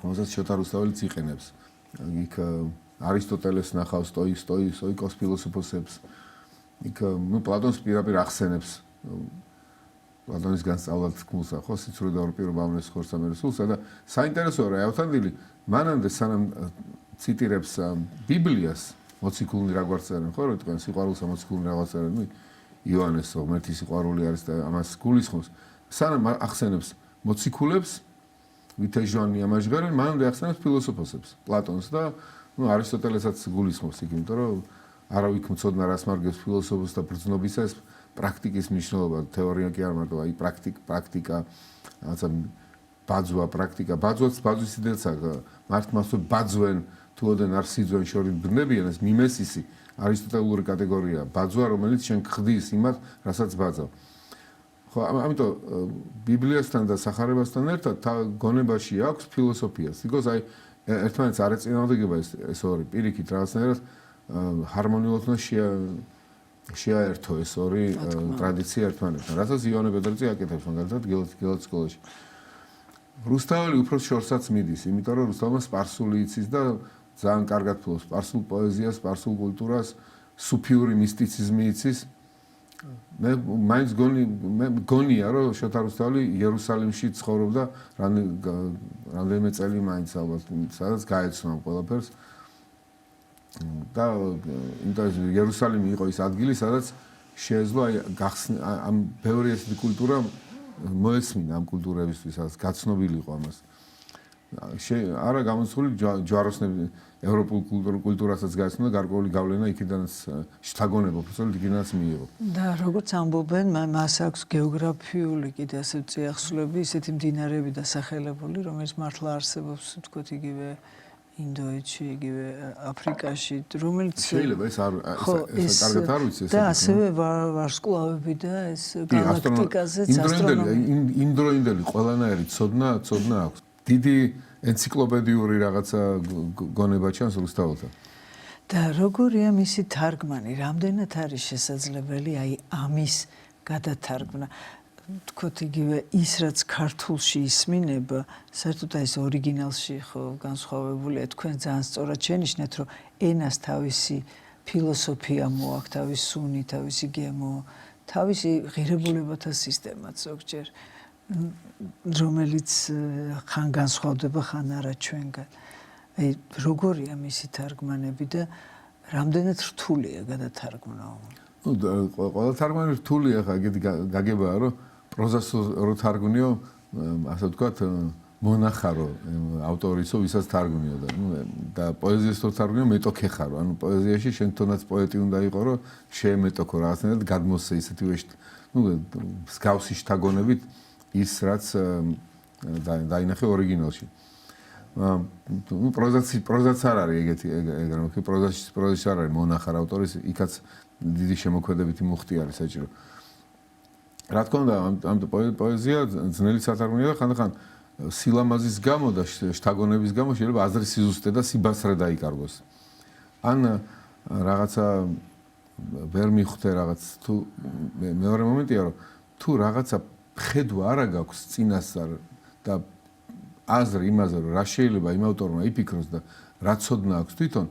Speaker 2: რომელსაც შოთა რუსთაველიც იყენებს. იქ არისტოტელეს ნახავს, სტოიკოს ფილოსოფოსებს. იქ პლატონს პირდაპირ ახსენებს. პლატონისგან სწავლად თქმულსა, ხო, სიცრუე და ორპირობა ამნეს ხორცამერე სულსა და საინტერესოა რა, ავთანდილი, მანამდე სანამ ციტირებს ბიბლიას, მოციქულნი რაგვარ წერენ, ხო, რომ თქვენ სიყვარულსა მოციქულნი რაგვარ წერენ, იოანეს ღმერთის სიყვარული არის და ამას გულისხმობს. სანამ ახსენებს მოციქულებს, ვითეჟვანი ამაჟღერენ, მანამდე ახსენებს ფილოსოფოსებს, პლატონს და არისტოტელესაც გულისხმობს იქ, იმიტომ რომ არავიქ მცოდნა რას მარგებს ფილოსოფოს და ბრძნობისას პრაქტიკის მნიშვნელობა, თეორია კი არ მარტო, აი პრაქტიკა, რაღაცა ბაძვა, პრაქტიკა, ბაძვის იდეაცა, მართლმასო ბაძვენ, თუოდენ არ სიძვენ შორის ბნებიან, ეს მიმესისი არისტოტელური კატეგორია, ბაძვა, რომელიც შენ ხდის იმათ, რასაც ბაძავ. ხო, ამიტომ ბიბლიასთან და სახარებასთან ერთად გონებაში აქვს ფილოსოფიას. იქოს აი ერთმანეთს არ ეწინააღმდეგება ეს ორი პირიქით რაღაცნაირად ჰარმონიულად უნდა შეაერთო ეს ორი ტრადიცია ერთმანეთთან. რასაც იონა პეტრიწი აკეთებს მაგალითად გელათის სკოლაში. რუსთაველი უფრო შორსაც მიდის, იმიტომ რომ რუსთავმა სპარსული იცის და ძალიან კარგად ფლობს სპარსულ პოეზიას, სპარსულ კულტურას, სუფიური მისტიციზმი იცის. მე მაინც გონია რომ შოთა რუსთაველი იერუსალიმში ცხოვრობდა რამდენიმე წელი მაინც ალბათ, სადაც გაეცნო ყველაფერს. და იმიტომ იერუსალიმი იყო ის ადგილი, სადაც შეეძლო ამ ბევრი ესეთი კულტურა მოესმინა ამ კულტურებისთვის, სადაც გაცნობილი იყო ამას. არა გამოსული ჯვაროსნები ევროპულ კულტურასაც გაეცნო და გარკვეული გავლენა იქიდანაც შთაგონება უბრალოდ იქიდანაც მიიღო. და
Speaker 1: როგორც ამბობენ, მას აქვს გეოგრაფიული კიდე ასე წიაღსვლები, ისეთი მდინარეები დასახელებული, რომელიც მართლა არსებობს, თქოთ იგივე ინდოეთში, იგივე აფრიკაში, რომელიც
Speaker 2: შეიძლება ეს კარგად არ ვიცი ეს.
Speaker 1: და ასევე ვარსკვლავები და ეს გალაქტიკაზეც
Speaker 2: იმდროინდელი ყველანაირი ცოდნა აქვს. დიდი ენციკლოპედიური რაღაცა გონება ჩანს რუსთაველთან.
Speaker 1: და როგორია მისი თარგმანი, რამდენად არის შესაძლებელი აი ამის გადათარგმნა. თქოთ იგივე ის რაც ქართულში ისმინება, საერთოდ ეს ორიგინალში ხო განსხვავებულია, თქვენ ძალიან სწორად შენიშნეთ, რომ ენას თავისი ფილოსოფია მოაქვს, თავისი სუნი, თავისი გემო, თავისი ღირებულებათა სისტემაც ზოგჯერ, რომელიც ხან განსხვავდება, ხან არა ჩვენგან. აი როგორია მისი თარგმანები და რამდენად რთულია გადათარგმნა?
Speaker 2: ნუ ყველა თარგმანი რთულია, ხა ეგეთი გაგებაა, რომ პროზას რო თარგმნიო, ასე ვთქვათ, მონახარო ავტორისო, ვისაც თარგმნიო და პოეზიას რო თარგმნიო, მეტო ქეხარო. ანუ პოეზიაში შენ თუნდაც პოეტი უნდა იყო, რომ შეემეტოქო რაღაცნაირად გადმოსცე ისეთივე, ნუ მსგავსი შთაგონებით ის რაც დაინახე ორიგინალში. ნუ პროზაც არ არის ეგეთი, ეგრე პროზაში არ არის მონახარ ავტორის, იქაც დიდი შემოქმედებითი მუხტი არის საჭირო. რა თქმა უნდა, ამ პოეზია ძნელი სათარგმნია და ხანდახან სილამაზის გამო და შთაგონების გამო შეიძლება აზრის სიზუსტე და სიბასრე დაიკარგოს. ან რაღაცა ვერ მიხვდე რაღაც თუ მეორე მომენტია, რომ თუ რაღაცა ხედვა არა გაქვს წინასწარ და აზრი იმაზე, რომ რა შეიძლება იმ ავტორმა იფიქროს და რა ცოდნა აქვს თვითონ,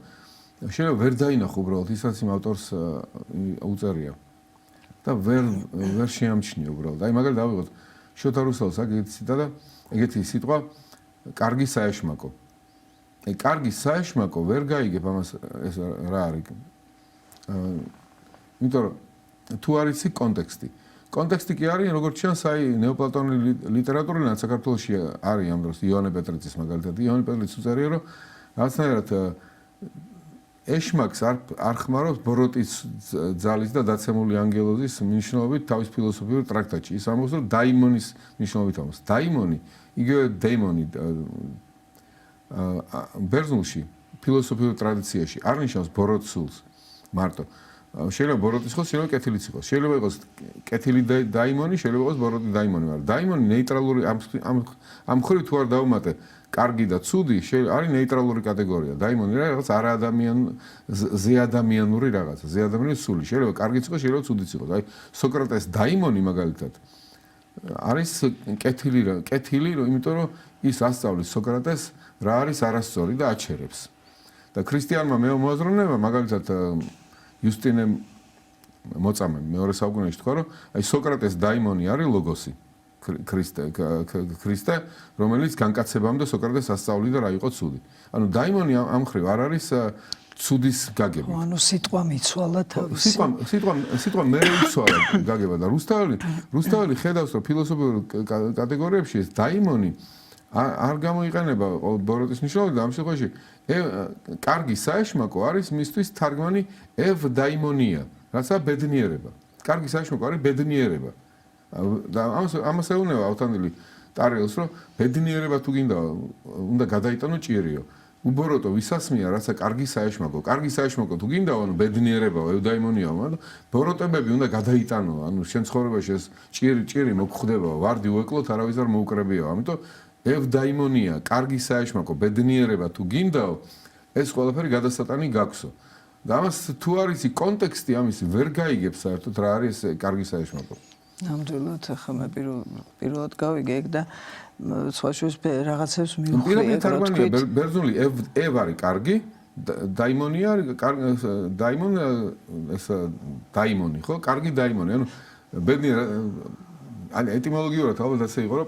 Speaker 2: შეიძლება ვერ დაინახო უბრალოდ ისაც იმ ავტორს უწერია. და ვერ შეამჩნია უბრალოდ. აი მაგალითად დავიღოთ შოთა რუსთაველს ეგეთი ციტატა, ეგეთი სიტყვა კარგი საეშმაკო. აი კარგი საეშმაკო ვერ გაიგებ ამას ეს რა არის. იმიტომ რომ თუ არ იცი კონტექსტი. კონტექსტი კი არის როგორც ჩანს აი ნეოპლატონური ლიტერატურიდან საქართველოში არის ამ დროს იონე პეტრეცის მაგალითად. იონე პეტრეცი უწერია რომ რაღაცნაირად ეშმაკს არ ხმარობს ბოროტის ძალის და დაცემული ანგელოზის მნიშვნელობით თავის ფილოსოფიურ ტრაქტატში. ის ამბობს, რომ დაიმონის მნიშვნელობით ამბობს. დაიმონი, იგივე დეიმონი ბერძნულში ფილოსოფიურ ტრადიციაში არ ნიშნავს ბოროტ სულს მარტო. შეიძლება ბოროტის იყოს, შეიძლება კეთილიც იყოს. შეიძლება იყოს კეთილი დაიმონი, შეიძლება იყოს ბოროტი დაიმონი, მაგრამ დაიმონი ნეიტრალური ამ ხრივ თუ არ დავუმატე კარგი და ცუდი არის ნეიტრალური კატეგორია. დაიმონი რაღაც ზეადამიანური რაღაცა, ზეადამიანი სული. შეიძლება კარგიც იყოს, შეიძლება ცუდიც იყოს. აი სოკრატეს დაიმონი მაგალითად არის კეთილი, იმიტომ რომ ის ასწავლის სოკრატეს რა არის არასწორი და აჩერებს. და ქრისტიანმა მოაზროვნეებმა მაგალითად იუსტინე მოწამე მეორე საუკუნეში თქვა, რომ აი სოკრატეს დაიმონი არის ლოგოსი. ქრისტე, რომელიც განკაცებამდე სოკრატეს ასწავლიდა რა იყო ცუდი. ანუ დაიმონი ამ ხრივ არ არის ცუდის გაგება.
Speaker 1: ანუ სიტყვა მიცვალა თავისი.
Speaker 2: სიტყვა მე იცვალა გაგება და რუსთაველი ხედავს, რომ ფილოსოფიურ კატეგორიებში ეს დაიმონი არ გამოიყენება ბოროტის მნიშვნელობით და ამ შემთხვევაში კარგი საეშმაკო არის მისთვის თარგმანი ევდაიმონია, რაცა ბედნიერება. კარგი საეშმაკო არის ბედნიერება. და ამას ეუბნება ავთანელი ტარიელს, რომ ბედნიერება თუ გინდა უნდა გადაიტანო ჭირიო. უბოროტო ვისასმია, რაცა კარგი საეშმაკო. კარგი საეშმაკო თუ გინდა, ანუ ბედნიერებაა, ევდაიმონია, მაგრამ ბოროტებები უნდა გადაიტანო. ანუ შენ ცხოვრებაში ეს ჭირი მოგხვდება, ვარდი უეკლოთ, არავის არ მოუკრებიაო. ამიტომ ევდაიმონია, კარგი საეშმაკო, ბედნიერება თუ გინდაო, ეს ყველაფერი გადასატანი გაქვსო. და ამას თუ არ იცი კონტექსტი ამისი ვერ გაიგებს საერთოდ რა არის კარგი საეშმაკო.
Speaker 1: ნამდვილად ახლა მე პირველად გავიგე ეგ და სხვა შორის რაღაცებს მივხვდი.
Speaker 2: ბერძნული ევ არის კარგი, დაიმონია დაიმონ ეს დაიმონი ხო? კარგი დაიმონი. ანუ ბედნიერი ან ეტიმოლოგიურად ალბათ ასე იყო, რომ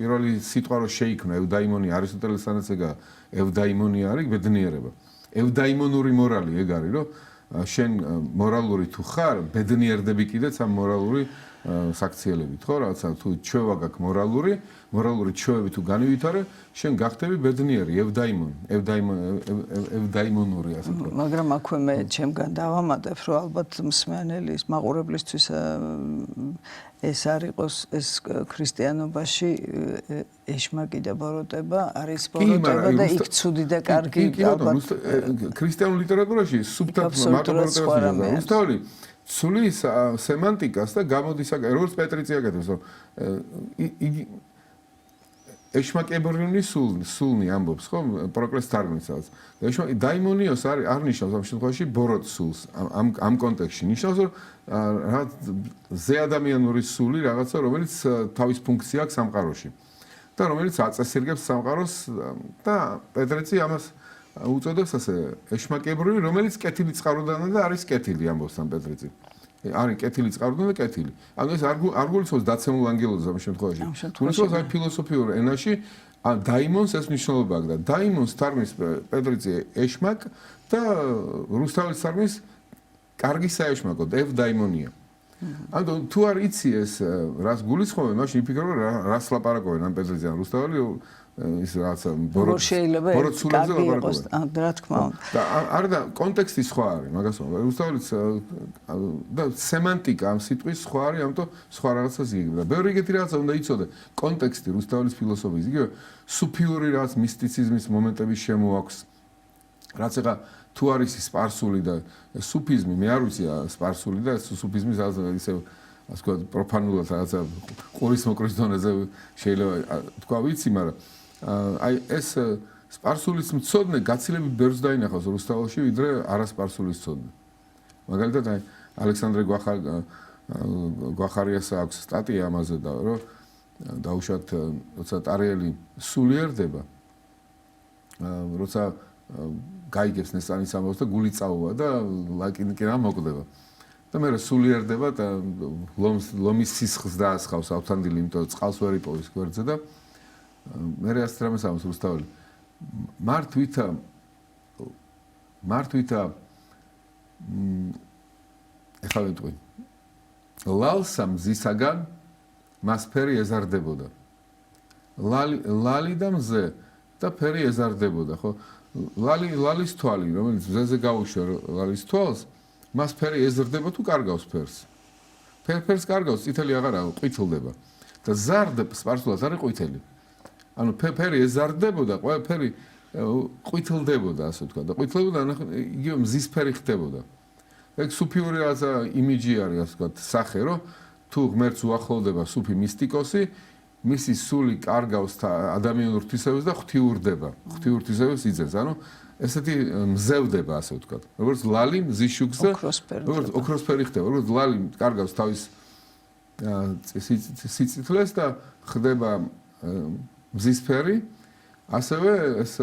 Speaker 2: პირველი სიტყვა რო შეიქმნა ევდაიმონი არისტოტელესთანაც ეგა ევდაიმონი არის ბედნიერება. ევდაიმონური მორალი ეგ არის, რომ შენ მორალური თუ ხარ, ბედნიერდები კიდეც ამ მორალური საქციელებით, ხო, რაღაცა თუ ჩვევა გაქვს მორალური ჩვევები თუ განივითარე, შენ გახდები ბედნიერი, ევდაიმონური ასე ვთქვათ.
Speaker 1: მაგრამ აქვე მე ჩემგან დავამატებ, რომ ალბათ მსმენელის მაყურებლისთვის ეს არ იყოს ეს ქრისტიანობაში ეშმაკი და ბოროტება არის ბოროტება და იქ ცუდი და კარგი
Speaker 2: ალბათ ქრისტიანულ ლიტერატურაში სუბტად მარტო რუსთაველი ცulis სემანტიკას და გამოდის როგორც პეტრიცია კეთებს რომ იგი ეშმაკებრიული სულნი ამბობს ხო პროკლეს თარგმნისაც და ეშმაკი დაიმონიოს არ ნიშნავს ამ შემთხვევაში ბოროტ სულს ამ კონტექსტში ნიშნავს რომ რა ზეადამიანური სული რაღაცა რომელიც თავის ფუნქცია აქვს სამყაროში და რომელიც აწესირგებს სამყაროს და პეტრიცი ამას უწოდებს ასე ეშმაკებრიული რომელიც კეთილი წყაროდანაა და არის კეთილი ამბობს ამ პეტრიცი არის კეთილი წყაროდან და კეთილი. ანუ ეს არ გულისხმობს დაცემულ ანგელოზს ამ შემთხვევაში. გულისხმობს აი ფილოსოფიურ ენაში დაიმონს ეს მნიშვნელობა აქვს და დაიმონს თარგმნის პეტრიცი ეშმაკ და რუსთაველის თარგმნის კარგი საეშმაკო ევდაიმონია. ანუ თუ არ იცი ეს რას გულისხმობენ, მაშინ იფიქრებ რას ლაპარაკობენ ამ პეტრიცი ან რუსთაველი ის რაღაცა
Speaker 1: ბოროტ შეიძლება კარგი იყოს რა თქმა უნდა
Speaker 2: და არა კონტექსტი სხვა არის მაგას რუსთაველის და სემანტიკა ამ სიტყვის სხვა არის ამიტომ სხვა რაღაცას იგებდა ბევრი ეგეთი რაღაცა უნდა იცოდე კონტექსტი რუსთაველის ფილოსოფიის იგივე სუფიური რაღაც მისტიციზმის მომენტები შემოაქვს რაც ეხა თუ არის სპარსული და სუფიზმი მე არ ვიცი სპარსული და სუფიზმის ისე ასე ვთქვათ პროფანულად რაღაცა ყურის მოკრის დონეზე შეიძლება თქვა ვიცი მაგრამ აი ეს სპარსულის მცოდნე გაცილებით ბევრს დაინახავს რუსთაველში ვიდრე არასპარსულის მცოდნე. მაგალითად აი ალექსანდრე გვახარიას აქვს სტატია ამაზე და რომ დაუშვათ როცა ტარიელი სულიერდება როცა გაიგებს ნესტანის ამბავს და გული წაუვა და ლაკინკირა მოკვდება. და მე სულიერდება და ლომის სისხლს დაასხავს ავთანდილი იმიტომ რომ წყალს ვერ იპოვის გვერდზე და მე ასე რამეს ამბობს რუსთაველი მართვითა ეხლა ვიტყვი ლალსა მზისაგან მას ფერი ეზარდებოდა ლალი და მზე და ფერი ეზარდებოდა ხო ლალის თვალი რომელიც მზეზე გაუშვა ლალის თვალს მას ფერი ეზრდება თუ კარგავს ფერს ფერს კარგავს წითელი აღარა ყვითლდება და ზარდებს სპარსულად არის ყვითელი ანუ ფერი ეზარდებოდა ყველაფერი ყვითლდებოდა ასე ვთქვა და ყვითლებოდა იგივე მზის ფერი ხდებოდა ეგ სუფიური რაღაცა იმიჯი არის ასე ვთქვა სახე რომ თუ ღმერთს უახლოვდება სუფი მისტიკოსი მისი სული კარგავს ადამიანურ ღვთისმსახურებას და ღვთიურდება ღვთიურთვისებას იძენს ანუ ესეთი მზევდება ასე ვთქვათ. როგორც ლალი მზის შუქზე, როგორც ოქროსფერი ხდება, როგორც ლალი კარგავს თავის სიცითლეს და ხდება მზისფერი, ასევე ეს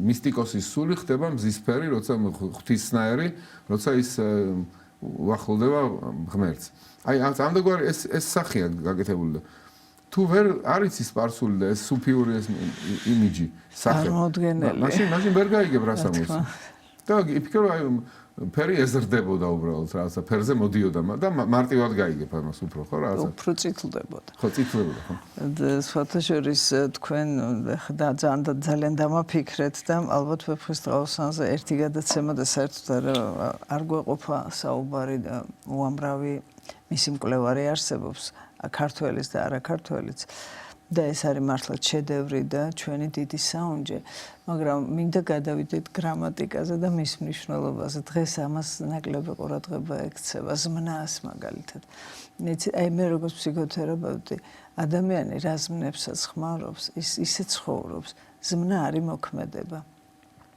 Speaker 2: მისტიკოსის სული ხდება მზისფერი, როცა ღვთისნაირი, როცა ის უახლოვდება ღმერთს. აი ამდაგვარი ეს სახეა გაკეთებული. თუ ვერ არის ის სპარსული და ეს სუფიური ეს იმიჯი სახე. მაშინ ვერ გაიგებ რას ამბობს. და იფიქრე აი ფერი ეზრდებოდა უბრალოდ რაღაცა ფერზე მოდიოდა და მარტივად გაიგებ ამას უფრო ხო რაღაცა.
Speaker 1: უფრო წითლდებოდა.
Speaker 2: ხო წითლდებოდა ხო.
Speaker 1: სხვათა შორის თქვენ და ძალიან დამაფიქრეთ და ალბათ ვეფხისტყაოსანზე ერთი გადაცემა და საერთოდ არ გვეყოფა საუბარი და უამრავი მისი მკვლევარი არსებობს. ქართველის და არაქართველის და ეს არის მართლაც შედევრი და ჩვენი დიდი საუნჯე, მაგრამ მინდა გადავიდეთ გრამატიკაზე და მის მნიშვნელობაზე. დღეს ამას ნაკლები ყურადღება ექცევა ზმნას მაგალითად. აი მე როგორც ფსიქოთერაპევტი, ადამიანი რა ზმნებსაც ხმარობს, ისე ცხოვრობს. ზმნა არის მოქმედება.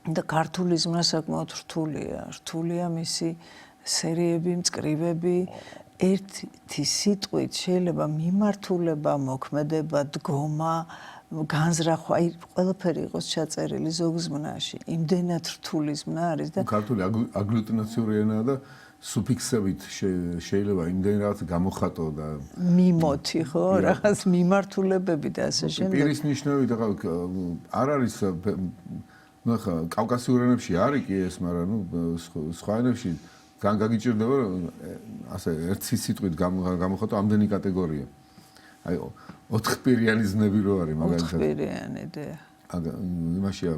Speaker 1: და ქართული ზმნა საკმაოდ რთულია მისი სერიები, მწკრივები ერთი სიტყვით შეიძლება მიმართულება, მოქმედება, დგომა, განზრახვა, აი ყველაფერი იყოს ჩაწერილი ზოგ ზმნაში. იმდენად რთული ზმნა არის და
Speaker 2: ქართული აგლუტინაციური ენაა და სუფიქსებით შეიძლება იმდენ რაღაც გამოხატო და
Speaker 1: მიმოთი ხო, რაღაც მიმართულებები და ასე შემდეგ.
Speaker 2: პირის ნიშნები და არ არის ნუ ხა კავკასიურ ენებში არის კი ეს, მაგრამ ნუ სხვა ენებში ძალიან გაგიჭირდება ასე ერთი სიტყვით გამოხატო ამდენი კატეგორია. აი 4 პირიანი ზნები რო არის მაგალითად.
Speaker 1: 4 პირიანი და
Speaker 2: იმაშია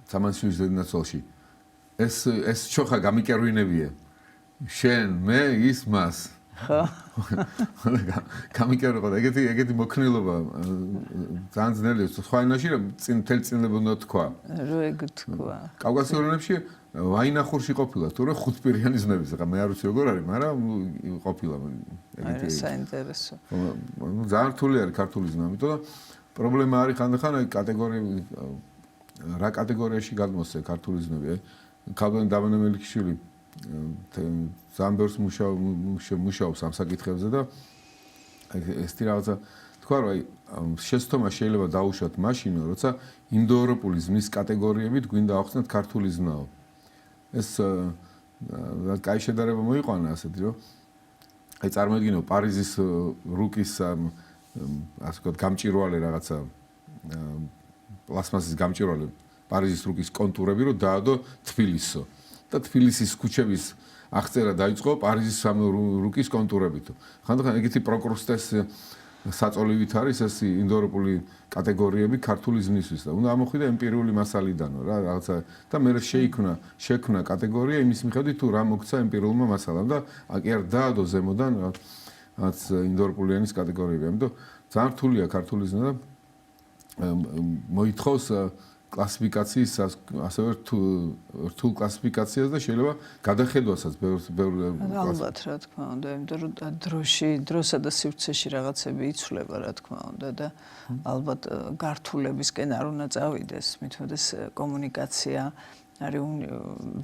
Speaker 2: სამანშუის დედნაცვალში ეს ჩოხა გამიკერვინებია. შენ, მე, ის, მას.
Speaker 1: ხო.
Speaker 2: გამიკერვინებო და ეგეთი მოქნილობა ძალიან ძნელია. სხვა ენაში მთელი წინლება უნდა თქვა.
Speaker 1: რო ეგ თქვა.
Speaker 2: კავკასიურ ენებში ვაინახურში ყოფილა, თორე 5 პირიანი ზნები, ხა მე არ ვიცი როგორ არის, მაგრამ ყოფილა
Speaker 1: ეგეთი. საინტერესო.
Speaker 2: ძალიან რთული არის ქართული ზნა, ამიტომ და პრობლემა არის ხანდახან კატეგორია რა კატეგორიაში გადმოსცე ქართული ზნები, ქალბატონი დაბანემელიშვილი ძალიან ბევრს მუშაობს ამ საკითხებზე და ეს რაღაცა თქვა რომ აი შეცდომა შეიძლება დაუშვათ მაშინ, როცა ინდოევროპული ზმნის კატეგორიებით გვინდა ახსნათ ქართული ზნაო. ეს კაი შედარება მოიყვანა ასეთი რომ აი წარმოიდგინო პარიზის რუკის ასე ვთქვათ გამჭირვალე რაღაცა პლასმასის გამჭირვალე პარიზის რუკის კონტურები რომ დაადო თბილისო და თბილისის ქუჩების აღწერა დაიწყო პარიზის რუკის კონტურებით. ხანდახან ეგეთი პროკრუსტეს საწოლივით არის ეს ინდოევროპული კატეგორიები ქართული ზნისთვის და უნდა ამოხვიდა ემპირიული მასალიდანო რა რაღაცა და მე შექმნა კატეგორია იმის მიხედვით თუ რა მოგცა ემპირიულმა მასალამ და კი არ დაადო ზემოდან რაც ინდოევროპული ენის კატეგორიები. ამიტომ ძალიან რთულია ქართული ზნა და მოითხოვს კლასიფიკაციის ასევე რთულ კლასიფიკაციას და შეიძლება გადახედვასაც ბევრ
Speaker 1: ალბათ რა თქმა უნდა, იმიტომ რომ დროსა და სივრცეში რაღაცები იცვლება რა თქმა უნდა და ალბათ გართულებისკენ არ უნდა წავიდეს, მithomedes კომუნიკაცია არის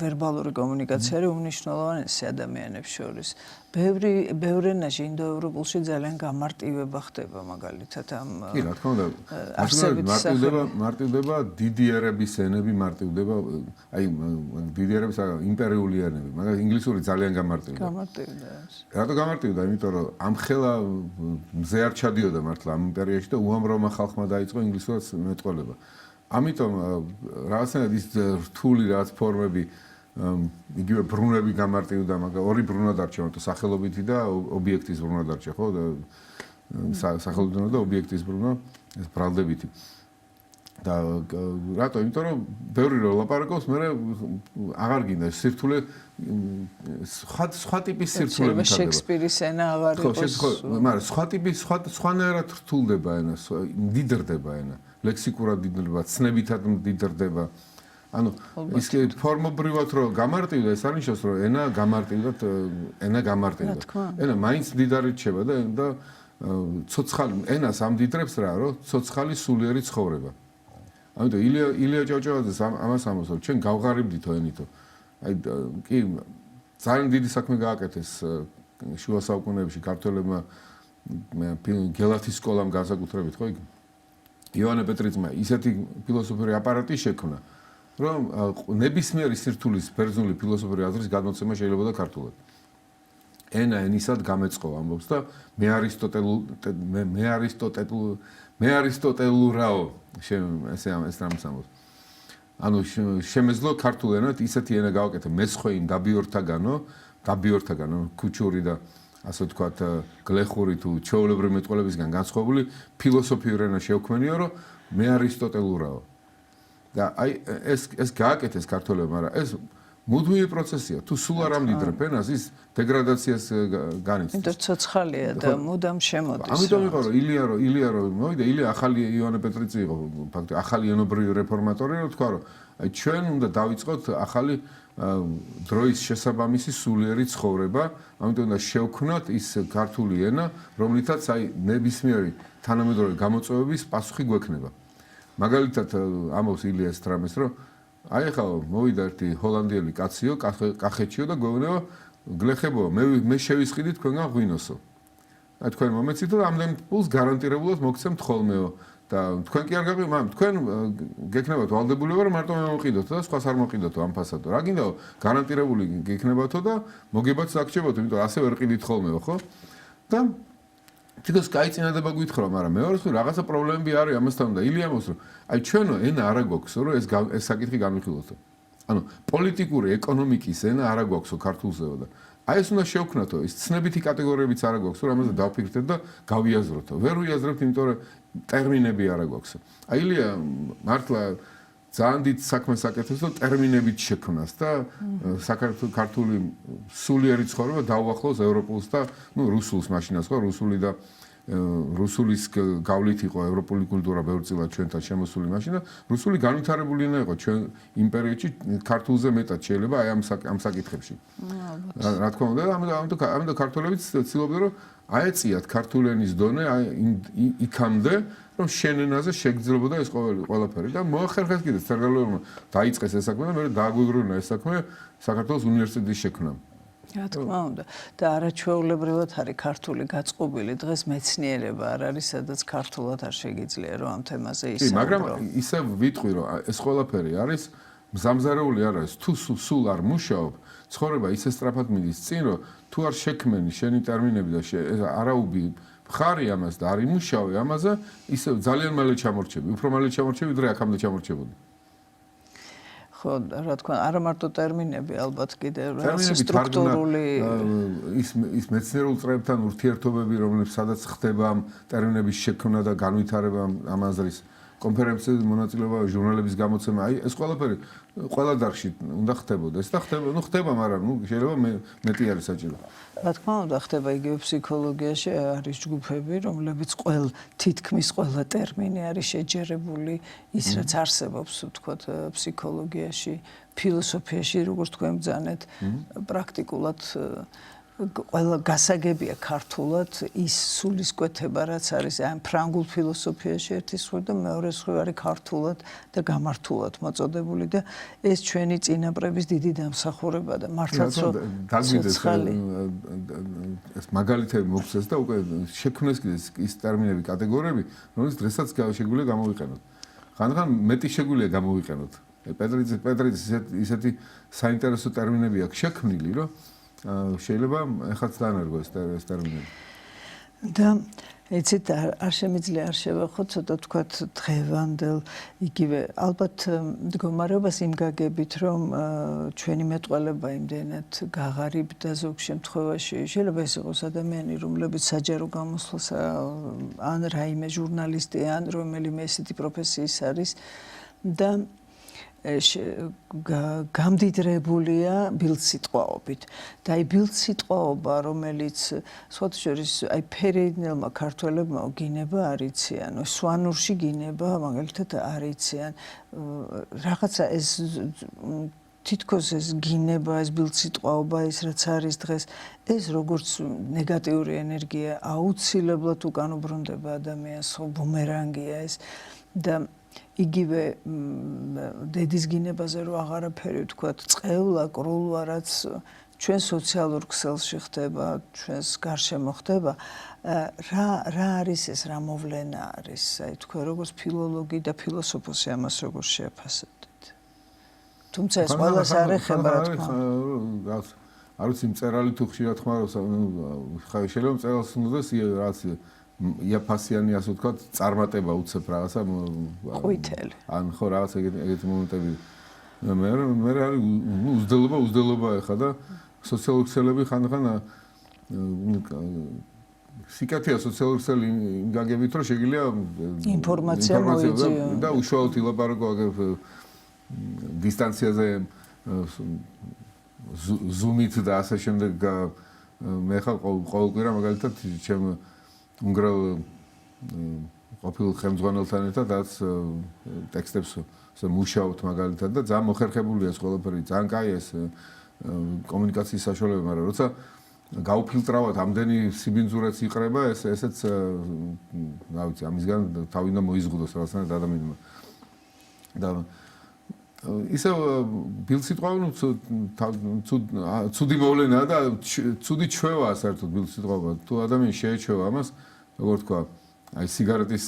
Speaker 1: ვერბალური კომუნიკაცია არის უნიშნულოვანესი ადამიანებს შორის. ბევრ ენაში ინდოევროპულში ძალიან გამარტივება ხდება მაგალითად ამ
Speaker 2: კი რა თქმა უნდა მარტივდება დიდი ერების ენები მარტივდება აი დიდი ერების იმპერიული ენები მაგრამ ინგლისური ძალიან გამარტივდა. რატო გამარტივდა? იმიტომ რომ ამხელა მზე არ ჩადიოდა მართლა ამ იმპერიაში და უამრავმა ხალხმა დაიწყო ინგლისურად მეტყველება. ამიტომ რაღაცნაირად ის რთული რაღაც ფორმები იგივე ბრუნვები გამარტივდა, მაგრამ ორი ბრუნვა დარჩა, თო სახელობითი და ობიექტის ბრუნვა დარჩა, ხო? და სახელობითი და ობიექტის ბრუნვა ეს ბრალდებითი. და რატო? იმიტომ რომ ბევრი რო ლაპარაკობს, მე აღარ გინდა სირთულე სხვა ტიპის სირთულები ხდება.
Speaker 1: შექსპირის ენა აღარ იყოს.
Speaker 2: ხო, მაგრამ სხვა ტიპის სხვანაირად რთულდება ენა, მდიდრდება ენა. ლექსიკურად მდიდრდება, ცნებითად მდიდრდება. ანუ ის ფორმობრივად რო გამარტივდა, ეს არნიშნავს რომ ენა გამარტივდა. ენა მაინც მდიდარი რჩება და ცოცხალი ენას ამდიდრებს რა, რომ ცოცხალი სულიერი ცხოვრება. ამიტომ ილია ჭავჭავაძეს ამას ამბობს, ჩვენ გავღარიბდითო ენითო. აი კი ძალიან დიდი საქმე გააკეთეს შუა საუკუნეებში ქართველებმა გელათის სკოლამ განსაკუთრებით, ხო იგი? ივანე პეტრიძმა ისეთი ფილოსოფიური აპარატი შექმნა, რომ ნებისმიერი სირთულის ბერძნული ფილოსოფიური აზრის გადმოცემა შეიძლებოდა ქართულად. ენა ენისად გამეწყო ამბობს და მე არისტოტელურაო ეს რამს ამბობს. ანუ შემეძლო ქართულ ენად ისეთი ენა გავაკეთე მესხვეინ დაბიორთაგანო ქუჩური და ასე ვთქვათ გლეხური თუ ჩვეულებრივი მეტყველებისგან განსხვავებული ფილოსოფიური ენა შევქმნიო, რომ მე არისტოტელურაო. და აი ეს გააკეთეს ქართველებმა, მაგრამ ეს მუდმივი პროცესია. თუ სულ არ ამდიდრებ ენას, ის დეგრადაციას განიცდის.
Speaker 1: იმიტომ ცოცხალია და მუდამ შემოდის.
Speaker 2: ამიტომ იყო რომ ილია მოვიდა, ილია ახალი ივანე პეტრიცი იყო, ფაქტი ახალი ენობრივი რეფორმატორი, რომ თქვა რომ აი ჩვენ უნდა დავიწყოთ ახალი დროის შესაბამისი სულიერი ცხოვრება, ამიტომ უნდა შევქმნათ ის ქართული ენა, რომლითაც აი ნებისმიერი თანამედროვე გამოწვევების პასუხი გვექნება. მაგალითად ამბობს ილიას თრამეს, რომ აი ახლა მოვიდა ერთი ჰოლანდიელი კაციო, კახეთშიო და გვეუბნება გლეხებო, მე შევისყიდი თქვენგან ღვინოსო. აი თქვენ მომეცით და ამდენ პულს გარანტირებულად მოგცემთ ხოლმეო და თქვენ კი არ გაგვი, მაგრამ თქვენ გექნებათ ვალდებულება რომ მარტო მე მოვყიდოთ და სხვას არ მოვყიდოთო ამ ფასადო. რა გინდაო? გარანტირებული გექნებათო და მოგებათ საკჭებოთო, იმიტომ ასე ვერ ყიდით ხოლმეო, ხო? და თითქოს კაი წინადება გვითხრა, მაგრამ მეორე მხრივ რაღაცა პრობლემები არის ამასთან და ილია მოსრო. აი ჩვენო ენა არა გვაქვს, რომ ეს საკითხი განვიხილოთო. ანუ პოლიტიკური ეკონომიკის ენა არა გვაქვსო ქართულზეო და აი ეს უნდა შევქნათო, ის ცნებითი კატეგორიებიც არა გვაქვსო, რამაზე დავფიქრდეთ და გავიაზროთო. ვერ ვიაზრებთ, იმიტომ რომ ტერმინები არა გვაქვსო. აი ილია მართლა ძალიან დიდ საქმეს აკეთებს და ტერმინებით შექმნას და საქართველოს ქართული სულიერი ცხოვრება დაუახლოს ევროპულს და რუსულს მაშინაც ხო რუსული და რუსულის გავლით იყო ევროპული კულტურა ბევრწილად ჩვენთან შემოსული მაშინ და რუსული განვითარებული ენა იყო ჩვენ იმ პერიოდში ქართულზე მეტად შეიძლება აი ამ საკითხებში. რა თქმა უნდა ამიტომ ქართველებიც ცდილობდნენ რომ აეწიათ ქართული ენის დონე იქამდე რომ შენენაზე შეგრძლებოდა ეს ყველაფერი და მოახერხეს კიდე სერგალოევმა დაიწყეს ეს საქმე და მე დააგვიგროვნა ეს საქმე საქართველოს უნივერსიტეტის შექმნამ.
Speaker 1: რა თქმა უნდა და არაჩვეულებრივად არის ქართული გაწყობილი დღეს მეცნიერება არ არის სადაც ქართულად არ შეგიძლია რომ ამ თემაზე ისაუბრო.
Speaker 2: მაგრამ ისე ვიტყვი რომ ეს ყველაფერი არის მზამზარეული არ არის თუ სულ არ მუშაობ ცხოვრება ისე სწრაფად მიდის წინ რომ თუ არ შექმენი შენი ტერმინები და არაუბი ხარი ამას და არ იმუშავე ამაზე ისე ძალიან მალე ჩამორჩები უფრო მალე ჩამორჩები ვიდრე აქამდე ჩამორჩებოდი.
Speaker 1: ხო, რა თქმა უნდა, არა მარტო ტერმინები, ალბათ კიდე სტრუქტურული
Speaker 2: ის მეცნიერულ წრეებთან ურთიერთობები, რომლებიც სადაც ხდება ამ ტერმინების შექმნა და განვითარება ამ აზრის კონფერენციებზე მონაწილეობა, ჟურნალების გამოცემა, აი ეს ყველაფერი ყველა დარგში უნდა ხდებოდეს და ხდება, მაგრამ შეიძლება მეტი არის საჭირო.
Speaker 1: რა თქმა უნდა, ხდება იგივე ფსიქოლოგიაში არის ჯგუფები, რომლებიც თითქმის ყველა ტერმინი არის შეჯერებული ის რაც არსებობს, ვთქვათ, ფსიქოლოგიაში, ფილოსოფიაში, როგორც თქვენ ბრძანეთ, პრაქტიკულად ყველა გასაგებია ქართულად ის სულისკვეთება რაც არის აი ფრანგულ ფილოსოფიაში ერთი მხრივ და მეორე მხრივ არის ქართულად და გამართულად მოწოდებული და ეს ჩვენი წინაპრების დიდი დამსახურება და მართლაც რომ
Speaker 2: დაგვიდეს ეს მაგალითები მოგცეს და უკვე შექმნეს კიდე ის ტერმინები კატეგორიები რომელიც დღესაც შეგვიძლია გამოვიყენოთ ხანდახან მეტი შეგვიძლია გამოვიყენოთ პეტრიძის ისეთი საინტერესო ტერმინები აქვს შექმნილი რომ შეიძლება ეხაც დაანერგო ეს ტერმინები.
Speaker 1: და ეცით არ შემიძლია არ შევახო ცოტა თქვათ დღევანდელ იგივე ალბათ მდგომარეობას იმ გაგებით რომ ჩვენი მეტყველება იმდენად გაღარიბდა ზოგ შემთხვევაში შეიძლება ეს იყოს ადამიანი რომლებიც საჯარო გამოსვლას ან რაიმე ჟურნალისტი ან რომელიმე ესეთი პროფესიის არის და გამდიდრებულია ბილდსიტყვაობით და აი ბილდსიტყვაობა რომელიც სხვათა შორის აი ფერეიდნელმა ქართველებმა გინება არ იციან სვანურში გინება მაგალითად არ იციან რაღაცა ეს თითქოს ეს გინება ეს ბილდსიტყვაობა ის რაც არის დღეს ეს როგორც ნეგატიური ენერგია აუცილებლად უკან უბრუნდება ადამიანს ბუმერანგია ეს და იგივე დედის გინებაზე რო აღარაფერი ვთქვათ წყევლა კრულვა რაც ჩვენ სოციალურ ქსელში ხდება ჩვენს გარშემო ხდება რა არის ეს რა მოვლენა არის აი თქვენ როგორც ფილოლოგი და ფილოსოფოსი ამას როგორ შეაფასებთ თუმცა ეს ყველას არ ეხება რა თქმა უნდა
Speaker 2: არ ვიცი მწერალი თუ ხშირად ხმარო შეიძლება მწერალს უნდას რაც იაფასიანი ასე ვთქვათ წარმატება უცებ რაღაცა
Speaker 1: ყვითელი
Speaker 2: ან ხო რაღაც ეგეთი მომენტები მე არის უძდელობა ეხა და სოციალური ქსელები ხანდახან სიკათეა სოციალური ქსელი იმ გაგებით რომ შეგიძლია
Speaker 1: ინფორმაცია მოიძიო
Speaker 2: და უშუალოდ ილაპარაკო დისტანციაზე ზუმით და ასე შემდეგ მე ხა ყოველკვირა მაგალითად ჩემ უნგრელ ყოფილ ხელმძღვანელთან ერთად რაც ტექსტებს მუშაობთ მაგალითად და ძალიან მოხერხებულია ეს ყველაფერი ძალიან კაია ეს კომუნიკაციის საშუალება მაგრამ როცა გაუფილტრავად ამდენი სიბინძურეც იყრება ესეც რა ვიცი ამისგან თავი უნდა მოიზღუდოს რაღაცნაირად ადამიანმა და ისე ბილდსიტყვაობა ცუდი მოვლენაა და ცუდი ჩვევაა საერთოდ ბილდსიტყვაობა თუ ადამიანი შეეჩვევა ამას როგორ თქვა აი სიგარეტის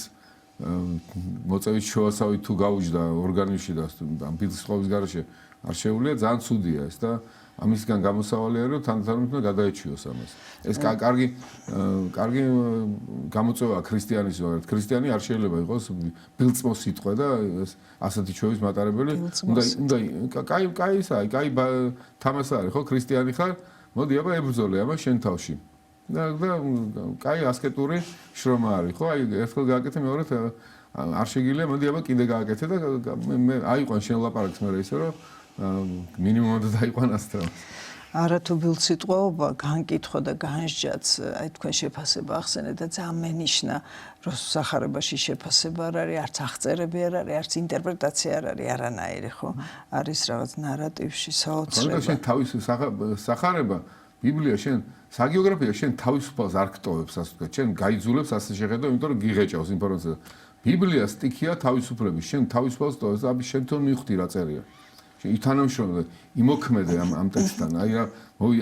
Speaker 2: მოწევით შოასავით თუ გაუჯდა ორგანიზმში და ამ ფილსხოვის garaშე არ შეუძლია ძალიან ცუდია ეს და ამისგან გამოსავალია რომ თანდათანობით გადაეჩიოს ამას. ეს კარგი გამოწვევა ქრისტიანის ვართ. ქრისტიანი არ შეიძლება იყოს ბილწმოს სიტყვა და ასეთი ჩვევის მატარებელი. უნდა კაი თამასა არის ხო ქრისტიანი ხარ? მოდი აბა ებრძოლე ამას შენ თავში. და კაი ასკეტური შრომა არის ხო? აი ერთხელ გააკეთე მეორედ არ შეგიძლია მოდი აბა კიდე გააკეთე და მე აიყვან შენ ლაპარაკს მე ისე რომ მინიმუმად დაიყვანას თავს.
Speaker 1: არათუ ბილსიტყვაობა, განკითხვა და განსჯაც, აი თქვენ შეფასება ახსენეთ და ძალიან მენიშნა, რომ სახარებაში შეფასება არ არის, არც აღწერები არ არის, არც ინტერპრეტაცია არ არის არანაირი, ხო? არის რაღაც ნარატივში საოცრება.
Speaker 2: შენ თავის სახარება, ბიბლია შენ საგეოგრაფია შენ თავისუფალს არ გტოვებს, ასე ვთქვათ, შენ გაიძულებს ასე შეხედო, იმიტომ რომ გიღეჭავს ინფორმაცია. ბიბლია სტიქია თავისუფლების, შენ თავისუფალს ტოვებს, აბი შენ თვითონ მიხვდი რა წერია. ითანამშრომლე, იმოქმედე ამ ტექსტთან. აი რა,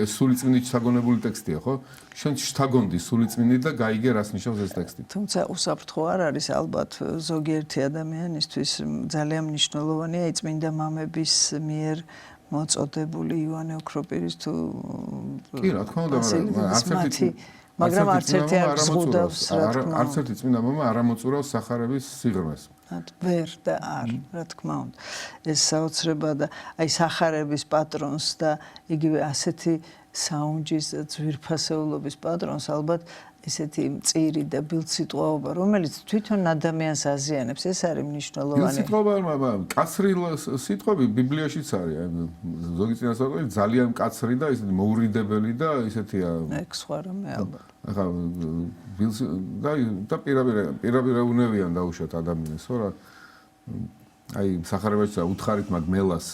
Speaker 2: ეს სულიწმინდით შთაგონებული ტექსტია, ხო? შენ შთაგონდი სულიწმინდით და გაიგე რას ნიშნავს ეს ტექსტი.
Speaker 1: თუმცა უსაფრთხო არ არის ალბათ ზოგიერთი ადამიანისთვის ძალიან მნიშვნელოვანია წმინდა მამების მიერ მოწოდებული იოანე ოქროპირის თუ
Speaker 2: კი, რა თქმა უნდა,
Speaker 1: მაგრამ არც ერთი არ ზღუდავს, რა თქმა უნდა.
Speaker 2: არც ერთი წმინდა მამა არ ამოწურავს სახარების სიღრმეს.
Speaker 1: ვერ და არ, რა თქმა უნდა. ეს საოცრება და აი სახარების პატრონს და იგივე ასეთი საუნჯის ძვირფასეულობის პატრონს ალბათ ესეთი მწირი და ბილსიტყვაობა, რომელიც თვითონ ადამიანს აზიანებს, ეს არის მნიშვნელოვანი.
Speaker 2: ბილსიტყვაობა, კაცრი სიტყვები ბიბლიაშიც არის. ზოგი წინასწარმეტყველი ძალიან კაცრი და ისეთი მოურიდებელი და ისეთია.
Speaker 1: ეგ სხვა რამე ალბათ.
Speaker 2: ახლა და პირაბირ უნევიან დაუშვათ ადამიანს, ხო რა. აი სახარებაში უთხარით მაგ მელას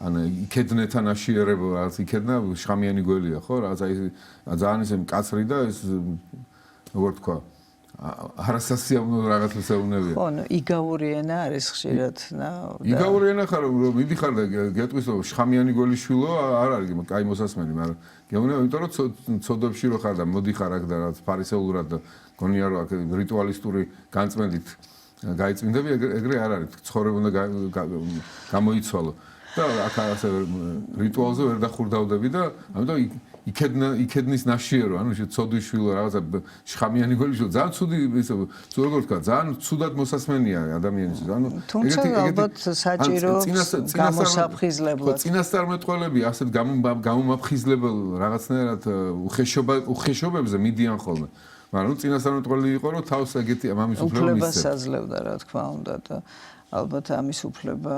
Speaker 2: ან იქედნეთან აშიერება, რაც იქედნა შხამიანი გველია, ხო? რაც აი ძალიან ისე კაცრი და ეს როგორ თქვა, არასასიამოვნო რაღაცას ეუნებიან.
Speaker 1: ხო, იგავური ენა არის ხშირად,
Speaker 2: იგავური ენა ხარ, მიდიხარ და გეტყვის რომ შხამიანი გველის შვილო არ არის, კაი მოსასმენი, მაგრამ გეუბნება, იმიტომ რომ ცოდებში რო ხარ და მოდიხარ აქ და რაც ფარისეულად და გონია რომ აქ რიტუალისტური განწმენდით გაიწმინდები, ეგრე არ არის, ცხოვრება უნდა გამოიცვალო. და აქ ასე რიტუალზე ვერ დახურდავდები და ამიტომ იქედნის ნაშიერო, ანუ ცოდვის შვილო რაღაცა შხამიანი გველის შვილო, ძალიან ცუდი ისე როგორ თქვა, ძალიან ცუდად მოსასმენია ადამიანისთვის. ანუ
Speaker 1: თუმცა ალბათ საჭირო გამოსაფხიზლებლად.
Speaker 2: წინასწარმეტყველები ასეთ გამომაფხიზლებელ რაღაცნაირად უხეშობებზე მიდიან ხოლმე. მაგრამ წინასწარმეტყველი იყო, რომ თავს ეგეთი ამის უფლება მისცემ.
Speaker 1: უფლებას აძლევდა, რა თქმა უნდა და ალბათ ამის უფლება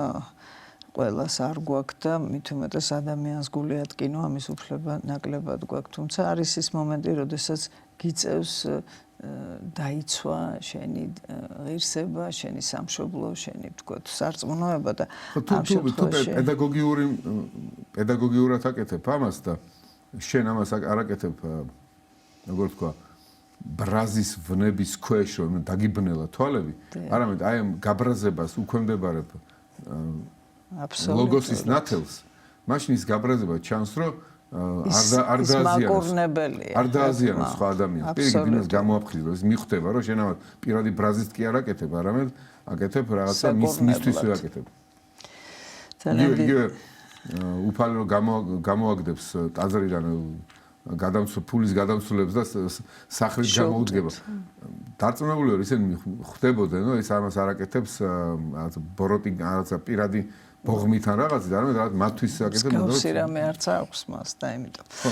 Speaker 1: ყველას არ გვაქვს და მით უმეტეს ადამიანს გული ატკინო ამის უფლება ნაკლებად გვაქვს. თუმცა არის ის მომენტი, როდესაც გიწევს დაიცვა შენი ღირსება, შენი სამშობლო, შენი ვთქვათ, სარწმუნოება და ამ შემთხვევაში
Speaker 2: პედაგოგიურად აკეთებ ამას და შენ ამას არ აკეთებ, როგორ თქვა, ბრაზის ვნების ქვეშ რომ დაგიბნელა თვალები, არამედ აი ამ გაბრაზებას უქვემდებარებ ლოგოსის ნათელს, მაშინ ის გაბრაზება ჩანს, რომ არ დააზიანოს სხვა ადამიანს. პირიქით იმას გამოაფხიზო, ეს მიხვდება, რომ შენ ამათ პირადი ბრაზით კი არ აკეთებ, არამედ აკეთებ რაღაცა მისთვის ვაკეთებ. ძალიან უფალი რომ გამოაგდებს ტაძრიდან ფულის გადამცვლელებს და სახლით გამოუდგება. დარწმუნებული ვარ, ისინი ხვდებოდნენ, რომ ეს ამას არ აკეთებს ბოროტი რაღაცა პირადი ბოღმითან რაღაცით, არამედ რაღაც მათთვის აკეთებ.
Speaker 1: მსგავსი რამე არც აქვს მას და იმიტომ.
Speaker 2: ხო,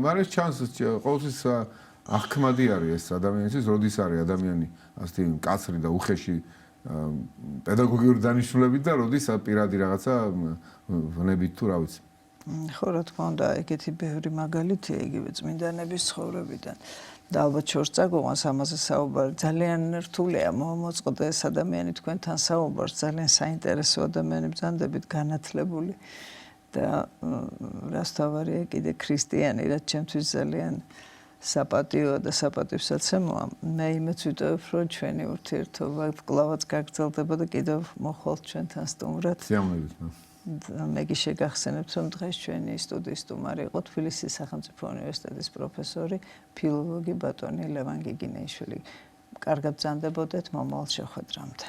Speaker 2: მაგრამ ჩანს ყოველთვის აღქმადი არის ეს ადამიანისთვის, როდის არის ადამიანი ასეთი კაცრი და უხეში პედაგოგიური დანიშნულებით და როდის პირადი რაღაცა ვნებით თუ რა ვიცი.
Speaker 1: ხო, რა თქმა უნდა, ეგეთი ბევრი მაგალითია იგივე წმინდანების ცხოვრებიდან. და ალბათ შორს წაგუყვანს ამაზე საუბარი. ძალიან რთულია მოწყდეს ადამიანი თქვენთან საუბარს, ძალიან საინტერესო ადამიანი ბრძანდებით განათლებული და რასთავარია კიდე ქრისტიანი, რაც ჩემთვის ძალიან საპატიოა და საპატივსაცემოა. მე იმეც ვიტოვებ, რომ ჩვენი ურთიერთობა კლავაც გაგრძელდება და კიდევ მოხვალთ ჩვენთან სტუმრად.
Speaker 2: სიამოვნებით.
Speaker 1: მეგი შეგახსენებთ, რომ დღეს ჩვენი სტუდიის სტუმარი იყო თბილისის სახელმწიფო უნივერსიტეტის პროფესორი, ფილოლოგი ბატონი ლევან გიგინეიშვილი. კარგად ბრძანდებოდეთ მომავალ შეხვედრამდე.